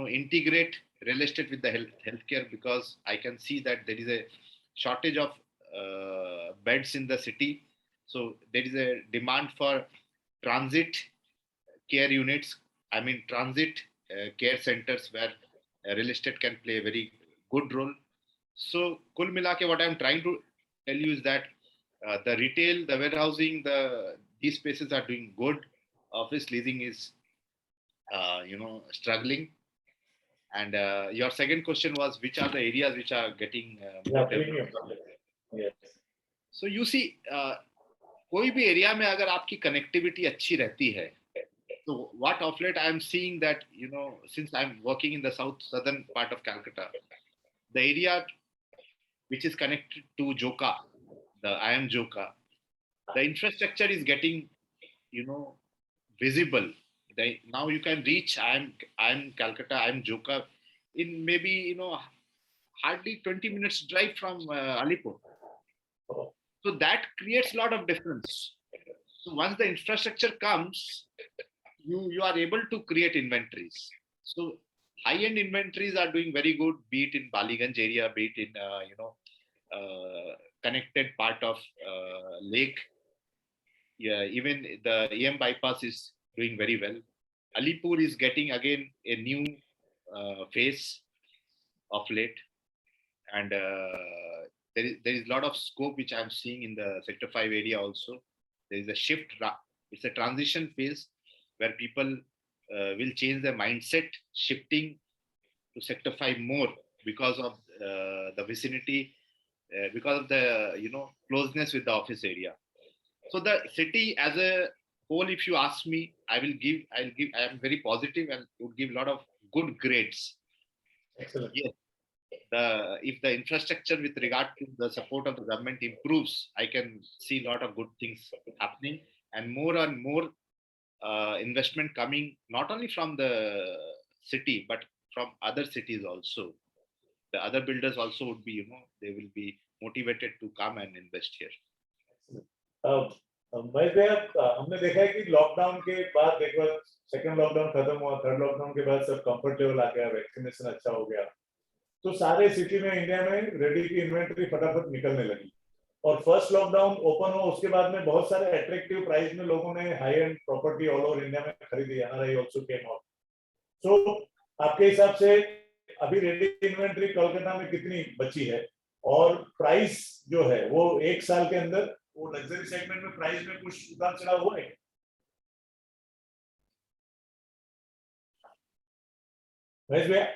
integrate real estate with the healthcare, because I can see that there is a shortage of beds in the city. So there is a demand for transit care units. Transit care centers where real estate can play a very good role. So kul milake, what I'm trying to tell you is that the retail, the warehousing, these spaces are doing good. Office leasing is struggling. And your second question was which are the areas which are getting more premium. Yes. So you see, कोई भी area में अगर आपकी connectivity अच्छी रहती है, so what of late I am seeing that, since I'm working in the southern part of Calcutta, the area which is connected to Joka, the IIM Joka, the infrastructure is getting, visible. Now you can reach IIM Calcutta, IIM Joka in maybe, hardly 20 minutes drive from Alipur. So that creates a lot of difference. So once the infrastructure comes, you are able to create inventories. So high-end inventories are doing very good, be it in Baliganj area, be it in connected part of lake. Yeah, even the EM bypass is doing very well. Alipur is getting again a new phase of late, and there is a lot of scope which I'm seeing in the Sector 5 area also. There is a shift. It's a transition phase where people will change their mindset, shifting to Sector 5 more because of the vicinity, because of the closeness with the office area. So the city as a whole, if you ask me, I am very positive and would give a lot of good grades. Excellent. Yes. If the infrastructure with regard to the support of the government improves, I can see a lot of good things happening, and more investment coming not only from the city but from other cities also. The other builders also would be, they will be motivated to come and invest here. Mahesh भैया, हमने देखा है कि lockdown के बाद एक बार second lockdown खत्म हुआ, थर्ड लॉकडाउन के बाद सब कंफर्ट लेवल आ गया, वैक्सीनेशन अच्छा हो गया, तो सारे सिटी में इंडिया में रेडी की इन्वेंटरी फटाफट निकलने लगी। और फर्स्ट लॉकडाउन ओपन हुआ, उसके बाद में बहुत सारे अट्रैक्टिव प्राइस में लोगों ने high end property all over India में खरीदी। NRI also came out. So आपके हिसाब से अभी रेडी इन्वेंट्री कोलकाता में कितनी बची है, और प्राइस जो है वो एक साल के अंदर वो लग्जरी सेगमेंट में प्राइस में कुछ उतार चढ़ाव हुआ है? महेश भैया,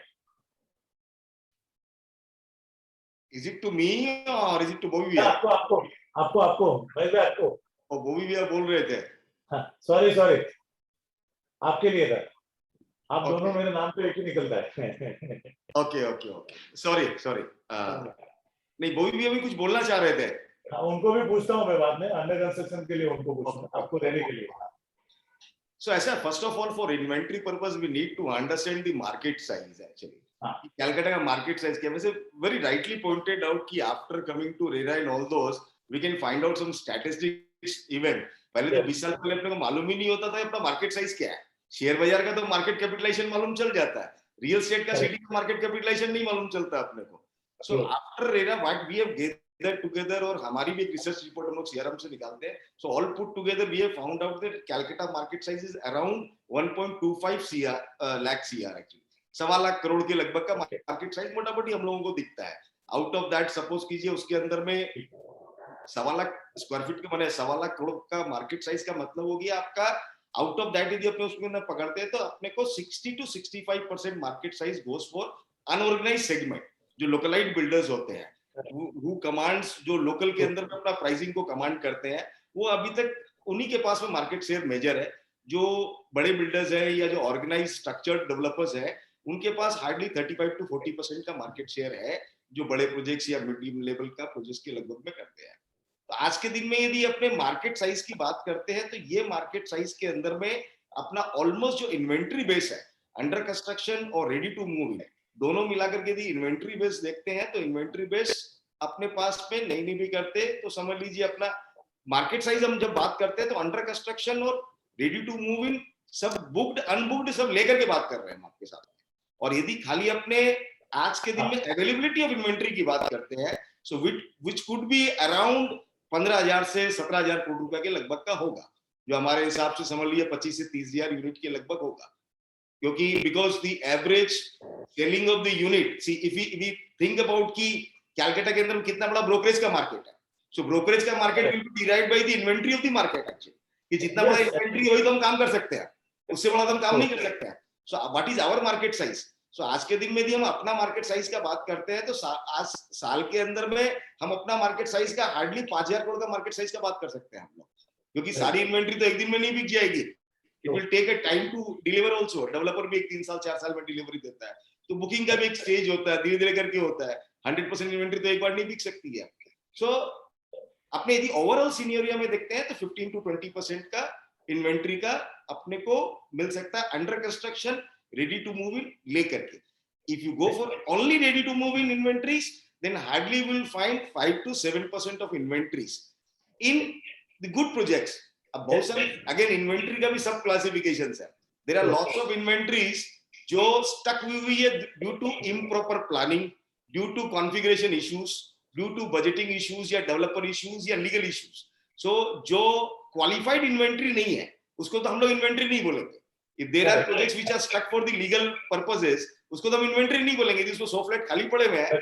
Is it to me or is it to Bobby भैया? आपको आपको आपको आपको महेश भैया आपको। और बॉबी भैया बोल रहे थे। सॉरी सॉरी, आपके लिए था। आप Okay. दोनों मेरे नाम पे एक ही निकलता है। Okay okay okay, sorry sorry, नहीं बॉबी भैया भी कुछ बोलना चाह रहे थे। उनको भी पूछता हूँ मैं बाद में, अंडर कंस्ट्रक्शन के लिए उनको पूछूंगा, आपको देने के लिए। So as a first of all, for inventory purpose, we need to understand the market size actually. Calcutta का market size क्या? वैसे very rightly pointed out कि after coming to RERA and all those, we can find out some statistics even. पहले तो 20 साल पहले अपने को मालूम ही नहीं होता था अपना market size क्या है। शेयर बाजार का तो market capitalization मालूम चल जाता है, real estate का सिटी का market capitalization नहीं मालूम चलता अपने को। So after RERA, what we have gathered together, और हमारी भी एक रिसर्च रिपोर्ट हम लोग सीआरएम से निकालते हैं, so all put together we have found out that Calcutta market size is around 1.25 lakh CR actually, 1.25 lakh crore के लगभग का मार्केट साइज मोटा मोटी हम लोगों को दिखता है। आउट ऑफ दैट सपोज कीजिए उसके अंदर में 1.25 लाख स्क्वायर फीट के बने 1.25 लाख करोड़ का मार्केट साइज का मतलब हो गया आपका, आउट ऑफ दैट यदि अपने उसमें पकड़ते हैं तो अपने को 60 to 65% market size goes for unorganised segment, जो लोकलाइज्ड बिल्डर्स होते हैं, who commands, जो लोकल के अंदर में अपना प्राइसिंग को कमांड करते हैं, वो अभी तक उन्हीं के पास में मार्केट शेयर मेजर है। जो बड़े बिल्डर्स हैं या जो ऑर्गेनाइज स्ट्रक्चर्ड डेवलपर्स हैं, उनके पास हार्डली 35 to 40% का मार्केट शेयर है, जो बड़े प्रोजेक्ट्स या मीडियम लेवल का प्रोजेक्ट्स के लगभग में करते हैं। तो आज के दिन में यदि अपने मार्केट साइज की बात करते हैं, तो ये मार्केट साइज के अंदर में अपना ऑलमोस्ट जो इन्वेंट्री बेस है, अंडर कंस्ट्रक्शन और रेडी टू मूव है, दोनों मिलाकर के यदि इन्वेंट्री बेस देखते हैं तो इन्वेंट्री बेस अपने पास में नहीं भी करते तो समझ लीजिए अपना मार्केट साइज हम जब बात करते हैं तो अंडर कंस्ट्रक्शन और रेडी टू मूव इन सब बुक्ड अनबुक्ड सब लेकर के बात कर रहे हैं आपके साथ। और यदि खाली अपने आज के दिन में अवेलेबिलिटी ऑफ इन्वेंट्री की बात करते हैं, सो विच कुड बी अराउंड 15,000 से 17,000 करोड़ रुपए के लगभग का होगा, जो हमारे हिसाब से समझ लीजिए 25 से 30,000 यूनिट के लगभग होगा। क्योंकि because the average selling of the unit, see if we think about कि कैलकाटा के अंदर कितना बड़ा ब्रोकरेज का मार्केट है, सो ब्रोकरेज का market will be derived by the inventory of the market actually, कि जितना बड़ा इन्वेंट्री होगी तो हम काम कर सकते हैं, उससे बड़ा तो हम काम नहीं कर सकते हैं। So what is our market size? So आज के दिन में यदि हम अपना मार्केट साइज का बात करते हैं तो आज साल के अंदर में हम अपना मार्केट साइज का हार्डली 5,000 करोड़ का मार्केट साइज का बात कर सकते हैं हम लोग, क्योंकि सारी इन्वेंट्री तो एक दिन में नहीं बिक जाएगी। It will take a time to deliver also. Developer भी 3 साल 4 साल में डिलीवरी देता है, तो बुकिंग का भी एक स्टेज होता है, धीरे धीरे करके होता है। 100% इन्वेंट्री तो एक बार नहीं बिक सकती है। सो अपने यदि ओवरऑल सिनेरियो में देखते हैं तो 15 to 20% का इन्वेंट्री का अपने को मिल सकता है under construction ready to move in लेकर के। If you go for only ready to move in inventories, then hardly will find 5 to 7% of inventories in the good projects. अब बहुत सारे अगेन इन्वेंट्री का भी सब क्लासिफिकेशंस है। There are lots of inventories जो स्टक हुई है due to improper planning, due to configuration issues, due to budgeting issues या डेवलपर इश्यूज या लीगल इश्यूज। सो जो क्वालिफाइड इन्वेंट्री नहीं है उसको तो हम लोग इन्वेंट्री नहीं बोलेंगे। If there are projects which are stuck for the legal purposes, उसको तो हम इन्वेंट्री नहीं बोलेंगे, जिसको 100 फ्लैट खाली पड़े हुए हैं,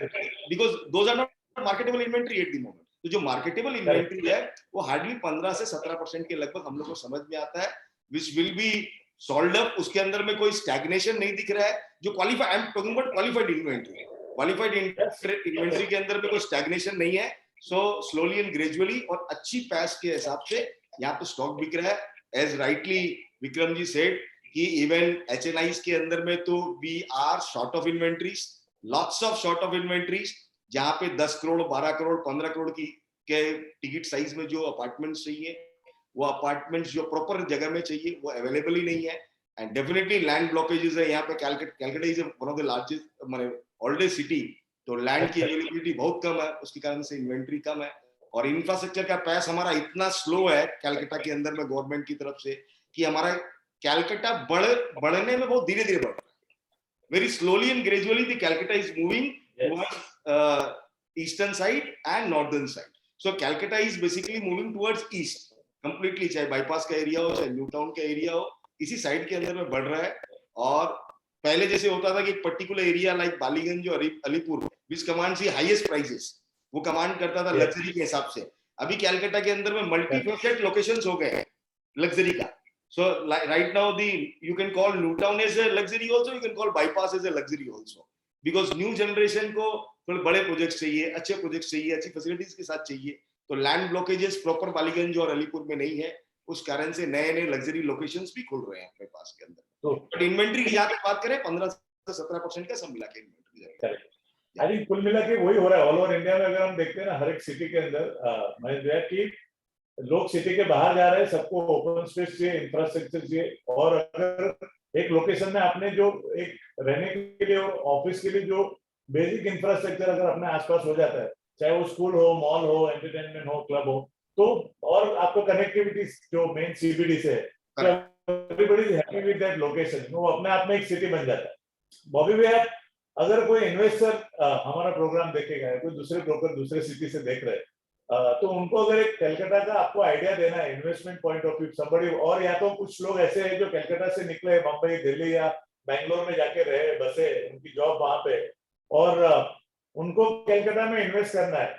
because those are not marketable inventory at the moment. तो जो मार्केटेबल इन्वेंट्री है वो हार्डली 15 से 17% के लगभग हम लोग को समझ में आता है, which will be sold up. उसके अंदर में कोई स्टैग्नेशन नहीं दिख रहा है। जो qualified, I am talking about qualified inventory, qualified inventory के अंदर में कोई स्टैग्नेशन नहीं है। सो स्लोली एंड ग्रेजुअली और अच्छी पैस के हिसाब से यहाँ पे स्टॉक बिक रहा है। As rightly Vikram ji said कि इवन HNIs के अंदर में तो we are short of inventories, lots of short of inventories, जहां पे 10 करोड़ 12 करोड़ 15 करोड़ की के टिकट साइज में जो अपार्टमेंट्स चाहिए, वो अपार्टमेंट्स जो प्रॉपर जगह में चाहिए वो अवेलेबल ही नहीं है। एंड डेफिनेटली लैंड ब्लॉकेजेस है यहाँ पे। Calcutta is one of the largest माने ओल्डेस्ट सिटी, तो लैंड की अवेलेबिलिटी बहुत कम है, उसके कारण से इन्वेंट्री कम है। और इंफ्रास्ट्रक्चर का पैस हमारा इतना स्लो है कैलकाटा के अंदर में गवर्नमेंट की तरफ से कि हमारा कैलकाटा बढ़ने में बहुत धीरे धीरे बढ़ रहा है। Very slowly and gradually the Calcutta is moving towards eastern side and northern side. So Calcutta is basically moving towards east completely, चाहे बाईपास का एरिया हो चाहे न्यू टाउन का एरिया हो, इसी साइड के अंदर में बढ़ रहा है। और पहले जैसे होता था कि एक पर्टिकुलर एरिया लाइक बालीगंज और Alipore which command the highest prices, वो कमांड करता था लग्जरी के हिसाब से। अभी कैलकाटा के अंदर में मल्टीफेसेट लोकेशंस हो गए हैं लग्जरी का। So right now you can call Newtown as a luxury also, you can call Bypass as a luxury also, because new generation को थोड़े बड़े प्रोजेक्ट्स चाहिए, अच्छे प्रोजेक्ट्स चाहिए, अच्छी फैसिलिटीज के साथ चाहिए। तो लैंड ब्लॉकेजेस प्रॉपर बालीगंज और अलीपुर में नहीं है, उस कारण से नए नए लग्जरी लोकेशंस भी खुल रहे हैं अपने पास के अंदर। बट इन्वेंट्री की जहाँ तक बात करें 15 से 17% का सब मिला के इन्वेंट्री। आई थिंक कुल मिला के वही हो रहा है ऑल ओवर इंडिया में। अगर हम देखते हैं ना हर एक सिटी के अंदर महेश कि लोग सिटी के बाहर जा रहे हैं, सबको ओपन स्पेस चाहिए, इंफ्रास्ट्रक्चर चाहिए। और अगर एक लोकेशन में आपने जो एक रहने के लिए और ऑफिस के लिए जो बेसिक इंफ्रास्ट्रक्चर अगर अपने आसपास हो जाता है, चाहे वो स्कूल हो, मॉल हो, एंटरटेनमेंट हो, क्लब हो, तो और आपको कनेक्टिविटी जो मेन सीबीडी से है, everybody is happy with that location, वो अपने आप में एक सिटी बन जाता है। बॉबी भैया, अगर कोई इन्वेस्टर हमारा प्रोग्राम देखेगा, कोई दूसरे ब्रोकर दूसरे सिटी से देख रहे हैं, तो उनको अगर एक कलकत्ता का आपको आइडिया देना है investment point of view somebody, और या तो कुछ लोग ऐसे हैं जो कलकत्ता से निकले बम्बई, दिल्ली या बैंगलोर में जाके रहे, बसे, उनकी जॉब वहां पे, और उनको कलकत्ता में इन्वेस्ट करना है,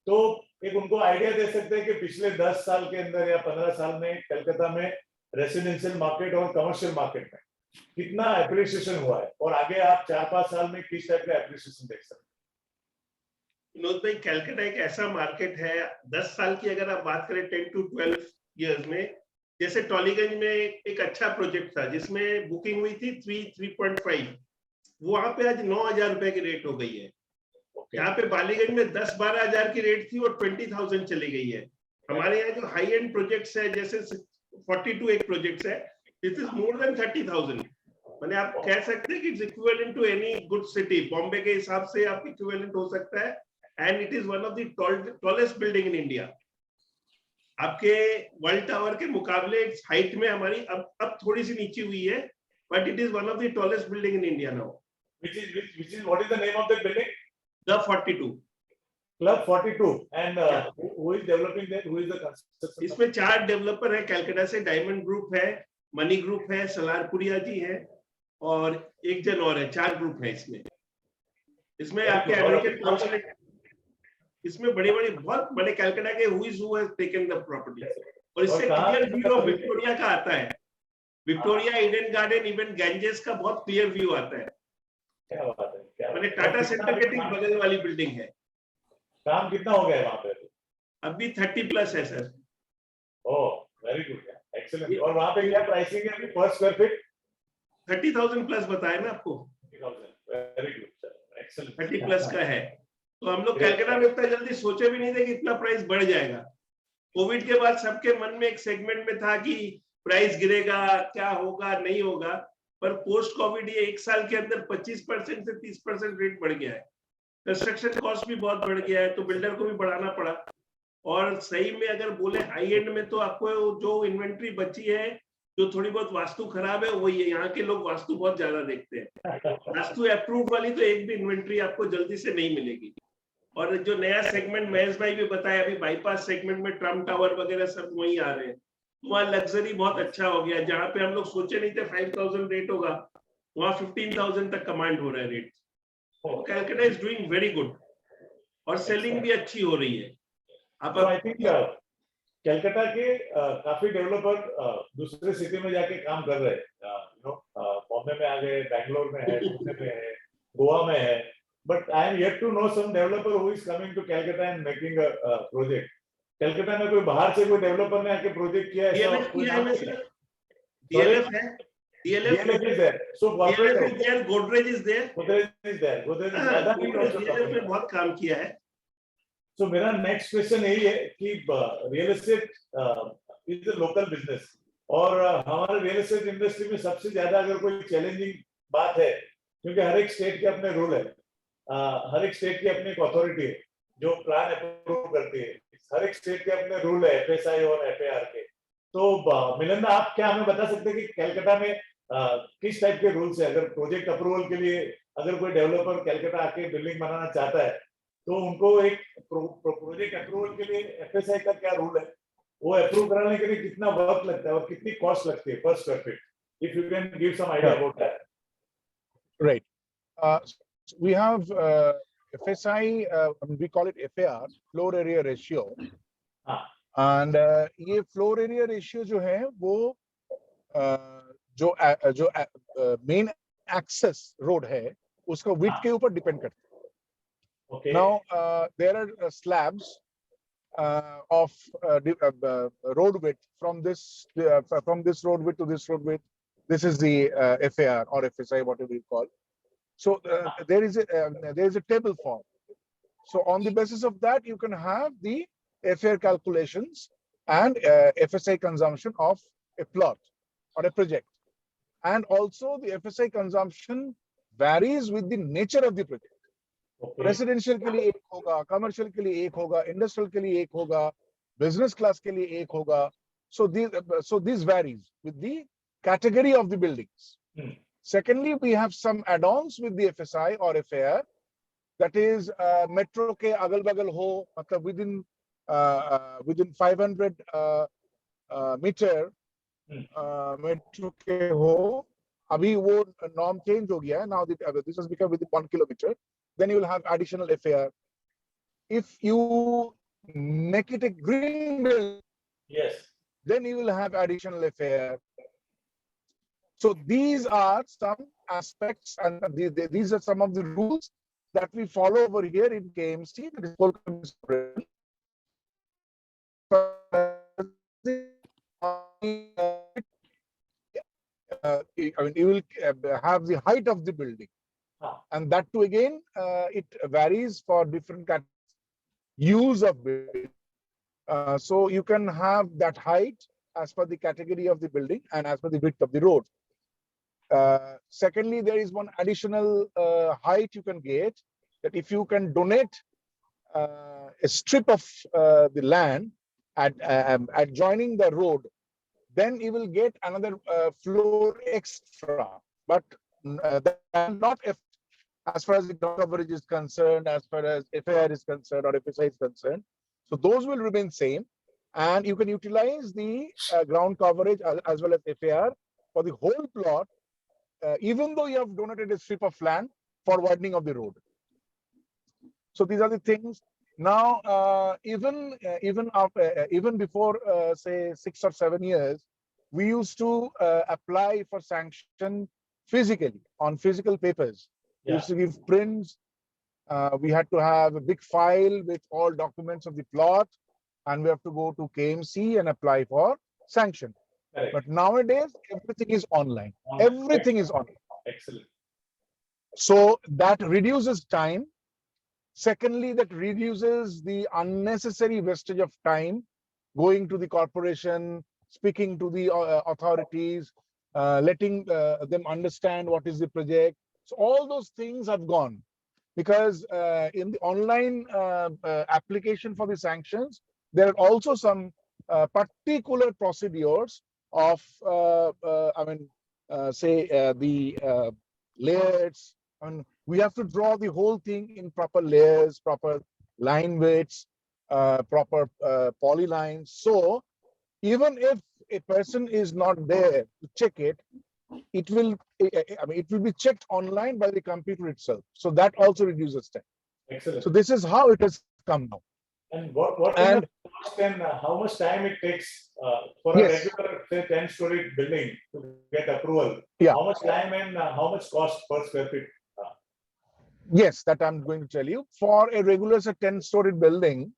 तो एक उनको आइडिया दे सकते हैं कि पिछले 10 साल के अंदर या 15 साल में कलकत्ता में रेसिडेंशियल मार्केट और कमर्शियल मार्केट में कितना एप्रिसिएशन हुआ है, और आगे आप 4-5 साल में किस टाइप का एप्रिसिएशन देख सकते हैं। विनोद भाई, कलकत्ता एक ऐसा मार्केट है, 10 साल की अगर आप बात करें 10 to 12 इयर्स में, जैसे टॉलीगंज में एक अच्छा प्रोजेक्ट था जिसमें बुकिंग हुई थी 3.5, वो वहां पे आज 9,000 रुपए की रेट हो गई है। यहाँ पे बालीगंज में 10-12 हजार की रेट थी और 20,000 चली गई है। हमारे यहाँ जो हाई एंड प्रोजेक्ट्स है, जैसे 42 एक प्रोजेक्ट्स है, दिस इज मोर देन 30,000। मैंने आप कह सकते हैं कि it's equivalent to any good city, Bombay के हिसाब से आप इक्विवेलेंट हो सकता है। And it is one of the tallest building in India. आपके वर्ल्ड टावर के मुकाबले हाइट में हमारी अब थोड़ी सी नीचे हुई है, but it is one of the tallest building in India now. Which is what is the name of the building? Club 42. Club 42. And who is developing that? Who is the construction? इसमें 4 developer है कलकत्ता से, diamond group है, money group है, सलारपुरिया जी है और एक जन और है। 4 ग्रुप है इसमें। इसमें आपके अमेरिकन कॉन्सुलेट, इसमें बड़े-बड़े बहुत बड़े कलकत्ता के who has taken the property। और इससे क्लियर व्यू ऑफ विक्टोरिया का आता है। Victoria, Eden garden, even Ganges का बहुत क्लियर व्यू आता है। क्या बात है, क्या मैंने टाटा सेंटर के ठीक बगल वाली बिल्डिंग है। काम कितना हो गया है वहां पे? अभी 30+ है sir. Oh very good, excellent. और वहां पे क्या प्राइसिंग है अभी पर स्क्वायर फीट? 30,000+ बताया ना आपको। Very good sir, excellent. 30+ का है। तो हम लोग कलकत्ता में इतना जल्दी सोचे भी नहीं थे कि इतना प्राइस बढ़ जाएगा। कोविड के बाद सबके मन में एक सेगमेंट में था कि प्राइस गिरेगा, क्या होगा, नहीं होगा, पर पोस्ट कोविड ये 1 साल के अंदर 25% से 30% रेट बढ़ गया है। कंस्ट्रक्शन कॉस्ट भी बहुत बढ़ गया है, तो बिल्डर को भी बढ़ाना पड़ा। और सही में अगर बोले हाई एंड में, तो आपको जो इन्वेंट्री बची है, जो थोड़ी बहुत वास्तु खराब है, वही है। यहाँ के लोग वास्तु बहुत ज्यादा देखते हैं। वास्तु अप्रूव वाली तो एक भी इन्वेंट्री आपको जल्दी से नहीं मिलेगी। और जो नया सेगमेंट महेश भाई भी बताया, अभी बाईपास सेगमेंट में ट्रम्प टावर वगैरह सब वही आ रहे हैं। वहाँ लग्जरी बहुत अच्छा हो गया। जहाँ पे हम लोग सोचे नहीं थे 5,000 रेट होगा, वहाँ 15,000 तक कमांड हो रहा है rate. Calcutta is doing very good और सेलिंग भी अच्छी हो रही है। आप आई थिंक कलकत्ता के काफी डेवलपर दूसरे सिटी में जाके काम कर रहे हैं। बॉम्बे में आ गए, बैंगलोर में है, पुणे में है, गोवा में है। But I am yet to know some developer who is coming to Calcutta and making a project. Calcutta में कोई बाहर से कोई डेवलपर ने आके प्रोजेक्ट किया है? DLF है, DLF is there, so DLF is there, Godrej is there, Godrej में बहुत काम किया है। So मेरा नेक्स्ट क्वेश्चन यही है कि real estate is a local business, और हमारे रियल एस्टेट इंडस्ट्री में सबसे ज्यादा अगर कोई चैलेंजिंग बात है, क्योंकि हर एक स्टेट के अपने रूल है, हर एक स्टेट की अपनी एक अथॉरिटी है जो प्लान अप्रूव करती है, हर एक स्टेट के अपने रूल है FSI और FAR के। तो मिलन, आप क्या हमें बता सकते हैं कि कलकत्ता में किस टाइप के रूल्स है? अगर प्रोजेक्ट अप्रूवल के लिए अगर कोई डेवलपर कलकत्ता आके बिल्डिंग बनाना चाहता है, तो उनको एक प्रोजेक्ट अप्रूवल के लिए FSI का क्या रूल है? वो अप्रूव कराने के लिए कितना वक्त लगता है और कितनी कॉस्ट लगती है पर square feet? If you can give some idea about that. Right. So we have FSI, we call it FAR, floor area ratio. हाँ, And ये floor area ratio जो है वो जो main access road है उसका width के ऊपर depend करता है. okay. Now there are slabs of road width from this road width to this road width. This is the FAR or FSI, whatever you call. So there is a table form. So on the basis of that, you can have the FAR calculations and FSI consumption of a plot or a project. And also the FSI consumption varies with the nature of the project. Okay. Residential के लिए एक होगा, commercial के लिए एक होगा, industrial के लिए एक होगा, बिजनेस क्लास के लिए एक होगा. So this varies with the category of the buildings. Secondly, we have some add-ons with the FSI or FAR. That is metro के अगल बगल हो, मतलब within 500 meter metro के हो. अभी वो norm change हो गया है. Now this has become within 1 kilometer. Then you will have additional FAR. If you make it a green building, Yes. then you will have additional FAR. So these are some aspects, and these are some of the rules that we follow over here in KMC. That is I mean, you will have the height of the building. And that too again, it varies for different use of building. So you can have that height as per the category of the building and as per the width of the road. Secondly, there is one additional height you can get, that if you can donate a strip of the land adjoining the road, then you will get another floor extra. But that not as far as the ground coverage is concerned, as far as FAR is concerned or FSI is concerned. So those will remain same, and you can utilize the ground coverage as well as FAR for the whole plot, even though you have donated a strip of land for widening of the road. So these are the things. Now, even before say 6 or 7 years, we used to apply for sanction physically on physical papers. We used to give prints. We had to have a big file with all documents of the plot, and we have to go to KMC and apply for sanction. Correct. But nowadays, everything is online. Everything is online. Excellent. So that reduces time. Secondly, that reduces the unnecessary wastage of time going to the corporation, speaking to the authorities, letting them understand what is the project. So all those things have gone, because in the online application for the sanctions, there are also some particular procedures of, the layers, and we have to draw the whole thing in proper layers, proper line widths, proper polylines. So even if a person is not there to check it, it will be checked online by the computer itself. So that also reduces time. Excellent. So this is how it has come now. And what kind of cost and how much time it takes for a regular, say, 10-story building to get approval? Yeah. How much time and how much cost per square feet? Yes, that I'm going to tell you. For a regular 10-story building,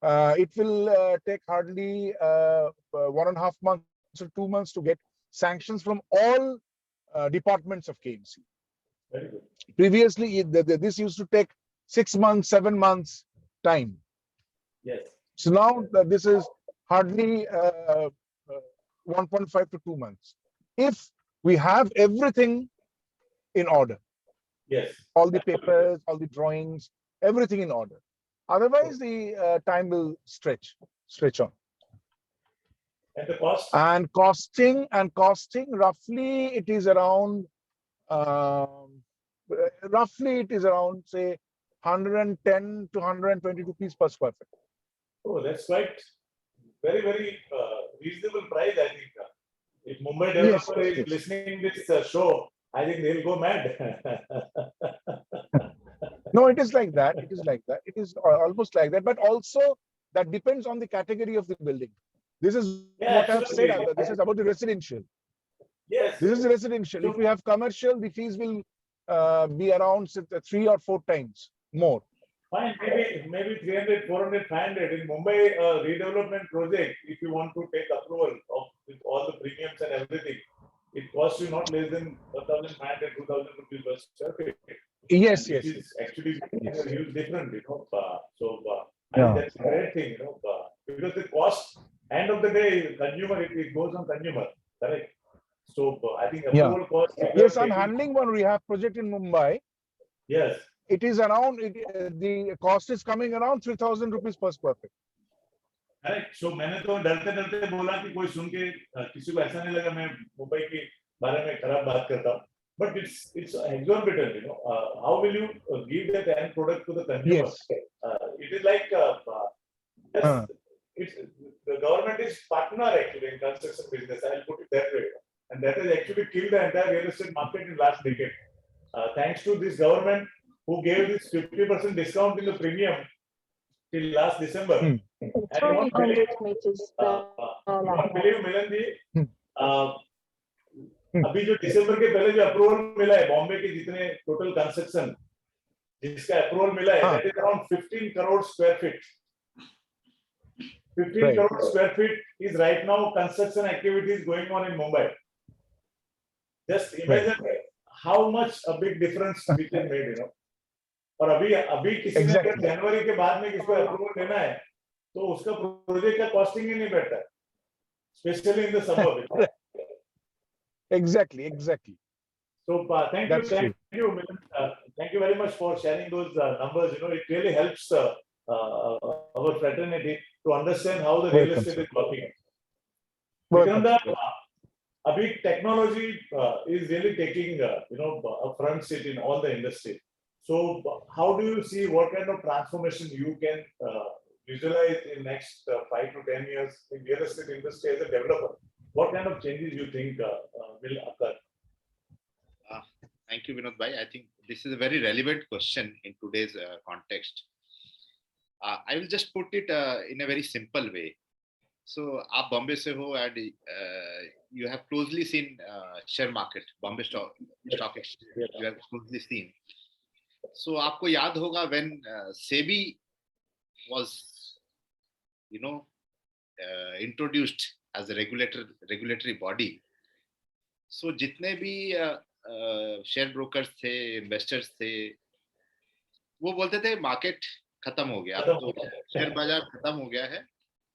it will take hardly 1.5 months or 2 months to get sanctions from all departments of KMC. Very good. Previously, this used to take 6 months, 7 months time. Yes. So now this is hardly 1.5 to 2 months. If we have everything in order. Yes. All the papers, all the drawings, everything in order. Otherwise, the time will stretch on. And the cost? And costing, roughly it is around, say 110 to 120 rupees per square feet. Oh, that's quite very, very reasonable price, I think. If Mumbai developer is listening this show, I think they'll go mad. No, it is like that. It is like that. It is almost like that. But also that depends on the category of the building. This is Yeah, what I've said. absolutely. This is about the residential. Yes. This is residential. If we have commercial, the fees will be around 3 or 4 times more. Fine, maybe 300, 400, 500. In Mumbai, redevelopment project, if you want to take approval of with all the premiums and everything, it costs you not less than 1,500, 2,000 rupees per square feet. Yes, Which yes. is actually Yes. a huge difference, I Yeah. think that's a great thing, because the cost, end of the day, consumer, it goes on consumer, correct? So I think Yeah. approval cost. Yes, I'm handling one rehab project in Mumbai. Yes. It is around, the cost is coming around 3,000 rupees per square feet. Correct so मैंने तो डरते डरते बोला कि कोई सुन के किसी को ऐसा नहीं लगा मैं मुंबई के बारे में खराब बात करता हूं but it's exorbitant, how will you give that end product to the consumer? Yes. It is like it's the government is partner actually in construction business. I'll put it that way, and that has actually killed the entire real estate market in last decade. Thanks to this government who gave this 50% discount in the premium till last December. And you won't believe, Milan ji, अभी जो दिसंबर के पहले जो approval मिला है बॉम्बे के जितने total construction जिसका अप्रूवल मिला है that is around 15 crore square feet. 15 crore square feet is right now construction activities going on in Mumbai. Just imagine how much a big difference we can made, और अभी किसी ने अगर जनवरी के बाद में किसको अप्रूवल देना है तो उसका प्रोजेक्ट का कॉस्टिंग ही नहीं बैठता, specially in the suburb. Exactly. So thank you, Milan. Thank you very much for sharing those numbers. It really helps our fraternity to understand how the real estate is working. Bikram, abhi technology is really taking a front seat in all the industry. So how do you see what kind of transformation you can visualize in next 5 to 10 years in real estate industry as a developer? What kind of changes you think will occur? Thank you, Vinod Bhai. I think this is a very relevant question in today's context. I will just put it in a very simple way. So, आप Bombay से हो and you have closely seen share market, Bombay Stock Exchange. You have closely seen. So, आपको याद होगा when SEBI was, introduced as a regulatory body. So, जितने भी share brokers थे, investors थे, वो बोलते थे मार्केट खत्म हो गया, अब तो शेयर बाजार खत्म हो गया है,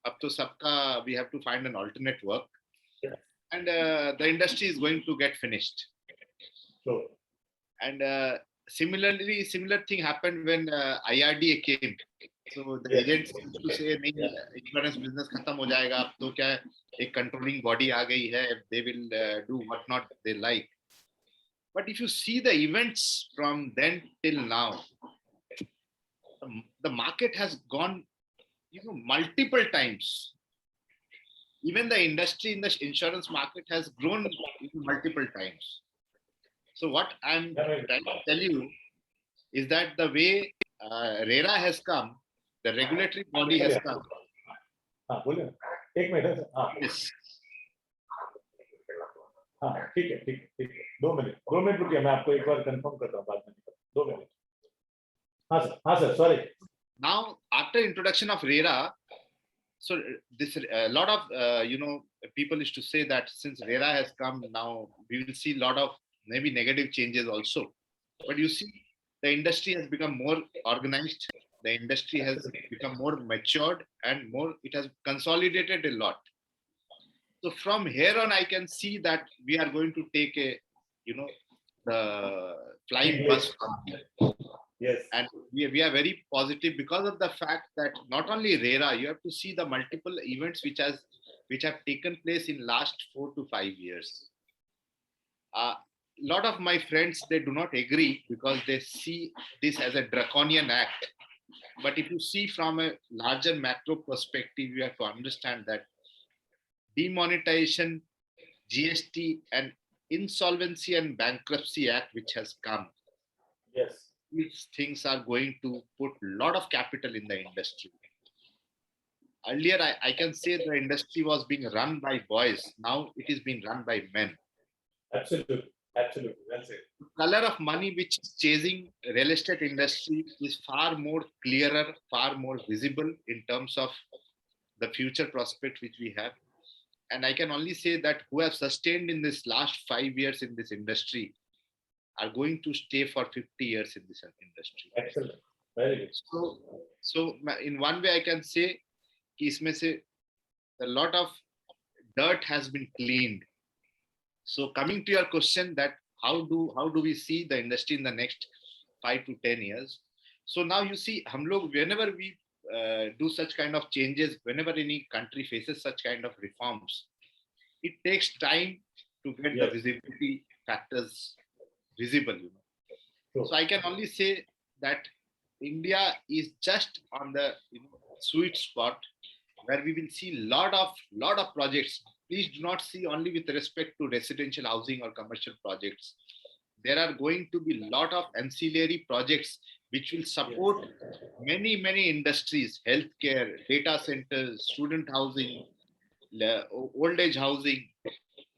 अब तो सबका we have to find an alternate work and the industry is going to get finished. And similar thing happened when IRDA came. So the agents used to say नहीं insurance business खत्म हो जाएगा, अब तो क्या एक controlling body आ गई है, they will do what not they like. But if you see the events from then till now, the market has gone, multiple times. Even the industry in the insurance market has grown multiple times. So what I'm trying to tell you is that the way RERA has come, the regulatory body has come. Yes. हाँ ठीक है 2 minute रुकिए, मैं आपको एक बार confirm करता हूँ, बाद में 2 मिनट. हाँ sir sorry. Now after introduction of RERA, so this a lot of people used to say that since RERA has come, now we will see a lot of maybe negative changes also. But you see, the industry has become more organized, the industry has become more matured and it has consolidated a lot. So from here on, I can see that we are going to take the flying bus from here. Yes. And we are very positive because of the fact that not only RERA, you have to see the multiple events which have taken place in last 4 to 5 years. A lot of my friends, they do not agree because they see this as a draconian act. But if you see from a larger macro perspective, you have to understand that demonetization, GST and Insolvency and Bankruptcy Act, which has come, Yes. these things are going to put a lot of capital in the industry. Earlier, I can say the industry was being run by boys. Now it is being run by men. Absolutely. Absolutely. Well said. The color of money which is chasing real estate industry is far more clearer, far more visible in terms of the future prospect which we have. And I can only say that who have sustained in this last 5 years in this industry are going to stay for 50 years in this industry. Excellent. Very good. So in one way I can say कि इसमें से a lot of dirt has been cleaned. So coming to your question that how do we see the industry in the next 5 to 10 years? So now you see, हम लोग whenever we do such kind of changes, whenever any country faces such kind of reforms, it takes time to get the visibility factors visible. Sure. So I can only say that India is just on the sweet spot where we will see lot of projects. Please do not see only with respect to residential housing or commercial projects. There are going to be lot of ancillary projects which will support many industries: healthcare, data centers, student housing, old age housing.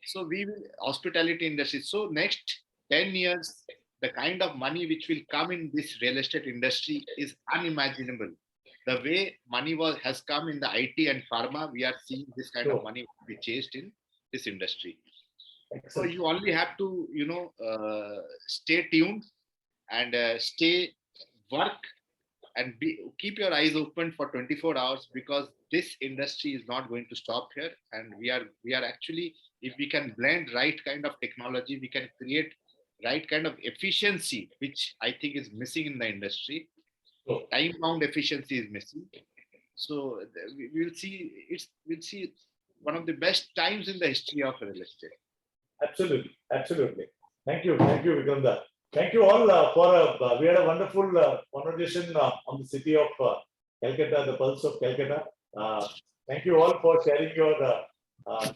So we will hospitality industry. So next 10 years, the kind of money which will come in this real estate industry is unimaginable. The way money has come in the IT and pharma, we are seeing this kind of money be chased in this industry. Excellent. So you only have to, stay tuned and work and keep your eyes open for 24 hours, because this industry is not going to stop here. And we are actually, if we can blend right kind of technology, we can create right kind of efficiency, which I think is missing in the industry. Time-bound efficiency is missing. So we'll see one of the best times in the history of real estate. Absolutely. Thank you, Vikram. Thank you all for we had a wonderful conversation on the city of Calcutta, the pulse of Calcutta. Thank you all for sharing your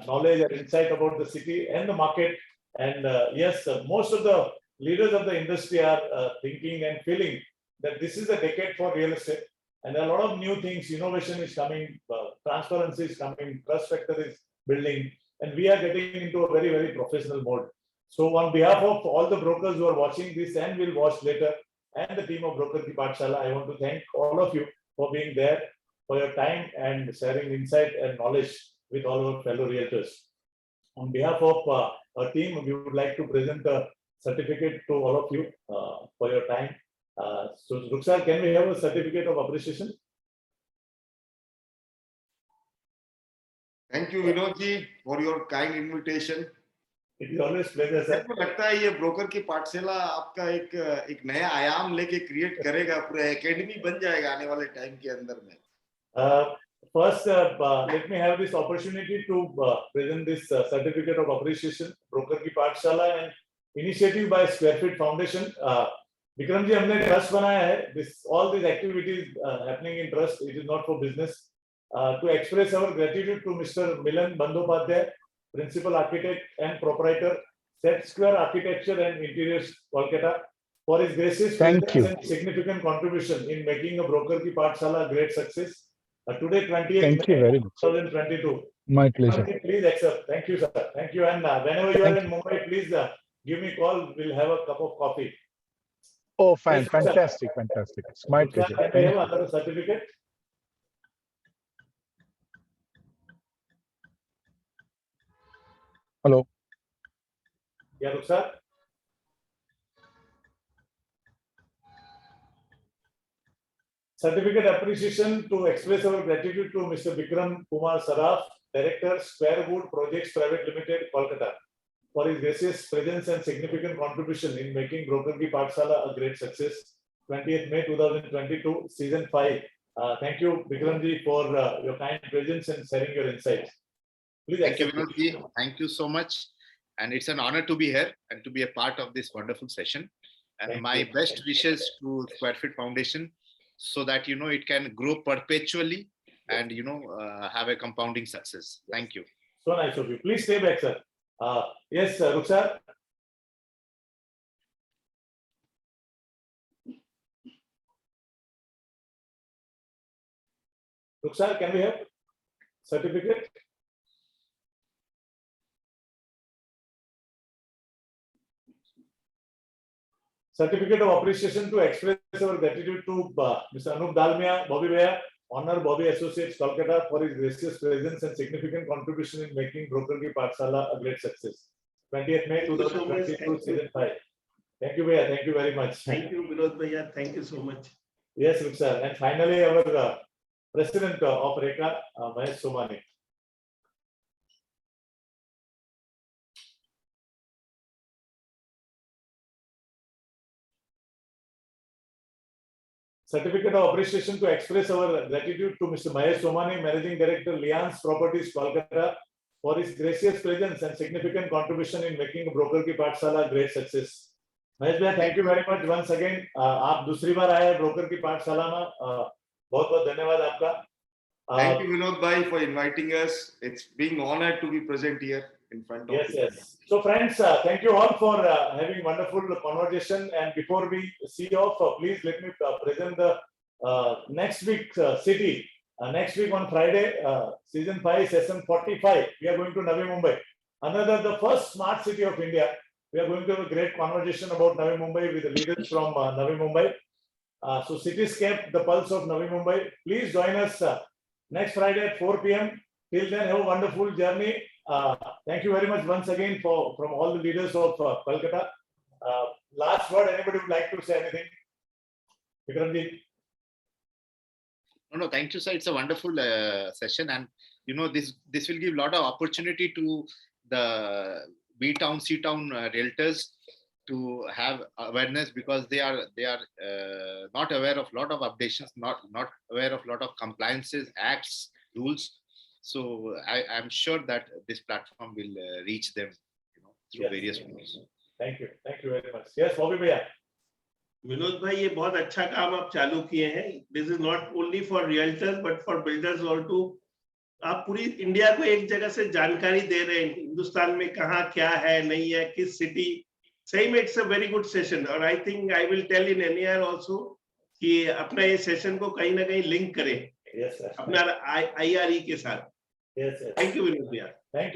knowledge and insight about the city and the market. And yes, most of the leaders of the industry are thinking and feeling that this is a decade for real estate, and a lot of new things, innovation is coming, transparency is coming, trust factor is building, and we are getting into a very professional mode. So on behalf of all the brokers who are watching this and will watch later, and the team of Broker Ki Paathshala, I want to thank all of you for being there, for your time and sharing insight and knowledge with all our fellow realtors. On behalf of our team, we would like to present a certificate to all of you for your time. So, Ruksar, can we have a certificate of appreciation? Thank you, Vinod ji, for your kind invitation. It is always pleasure, sir. मुझे लगता है ये broker की पाठशाला आपका एक नया आयाम लेके क्रिएट करेगा, पूरा एकेडमी बन जाएगा आने वाले टाइम के अंदर में. First, let me have this opportunity to present this certificate of appreciation, Broker Ki Paathshala, and initiative by Square Feet Foundation. Vikram ji, हमने trust बनाया है. All these activities happening in trust. It is not for business. To express our gratitude to Mr. Milan Bandyopadhyay, Principal Architect and Proprietor, Set Square Architecture and Interiors, Kolkata, for his gracious and significant contribution in making a Broker Ki Paathshala a great success. Today, 20th May 2022. My pleasure. Please accept. Thank you, sir. Thank you. And whenever you are in Mumbai, please give me a call. We'll have a cup of coffee. Oh, fine. Fantastic. It's my pleasure. Can we have another certificate? Hello. Yeah, Ruksar. Certificate appreciation to express our gratitude to Mr. Bikram Saraf, Director, Squarewood Projects Pvt Ltd, Kolkata, for his gracious presence and significant contribution in making Broker Ki Paathshala a great success. 20th May 2022, Season 5. Thank you, Bikram ji, for your kind presence and sharing your insights. Please Thank you, Vinod ji. Thank you so much. And it's an honor to be here and to be a part of this wonderful session. And my best wishes to Square Feet Foundation, so that it can grow perpetually and have a compounding success. Thank you. So nice of you. Please stay back, sir. Yes, Ruksar. Ruksar, can we have certificate? Certificate of appreciation to express our gratitude to Mr. Anup Dalmia, Bobby Bhaiya, Honor Bobby Associates, Kolkata, for his gracious presence and significant contribution in making Broker Ki Paathshala a great success. 20th May 2022, season 5. Thank you, Bhaiya. Thank you very much. Thank you, Vinod Bhaiya. Thank you so much. Yes, Ruksar. And finally, our President of RECA, Mahesh Somani. Certificate of appreciation to express our gratitude to Mr. Mahesh Somani, Managing Director, Lian's Properties, Kolkata, for his gracious presence and significant contribution in making Broker Ki Paathshala a great success. Mahesh bhai, thank you very much once again. आप दूसरी बार आए Broker Ki Paathshala में, बहुत-बहुत धन्यवाद आपका. Thank you, Vinod bhai, for inviting us. It's being honored to be present here in front of you. Yes. So friends, thank you all for having wonderful conversation. And before we see off, please let me present the next week city. Next week on Friday, season 5, session 45. We are going to Navi Mumbai. The first smart city of India. We are going to have a great conversation about Navi Mumbai with the leaders from Navi Mumbai. So Cityscape, the pulse of Navi Mumbai. Please join us next Friday at 4 p.m. Till then, have a wonderful journey. Thank you very much once again from all the leaders of Kolkata. Last word, anybody would like to say anything? Bikramji. No, thank you, sir. It's a wonderful session, and this will give a lot of opportunity to the B town, C town realtors to have awareness, because they are not aware of a lot of updations, not aware of a lot of compliances, acts, rules. So I'm sure that this platform will reach them, through various means. Thank you very much. Yes, Bobby Bhaiya. Vinod भाई, ये बहुत अच्छा काम आप चालू किए हैं. This is not only for realtors but for builders also. आप पूरी इंडिया को एक जगह से जानकारी दे रहे हैं, हिंदुस्तान में कहाँ क्या है, नहीं है, किस सिटी. सही में it's a very good session. और I think I will tell in NAR also कि अपना ये सेशन को कहीं ना कहीं लिंक करें अपना IRE के साथ. Yes. Thank you, Vinod bhaiya. Thank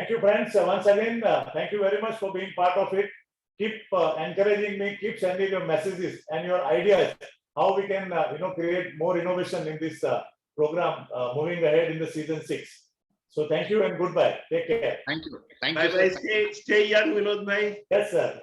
you, friends. Once again, thank you very much for being part of it. Keep encouraging me. Keep sending your messages and your ideas how we can, create more innovation in this program moving ahead in the season 6. So thank you and goodbye. Take care. Thank you. Bye bye. Stay young, Vinod bhai. Yes, sir.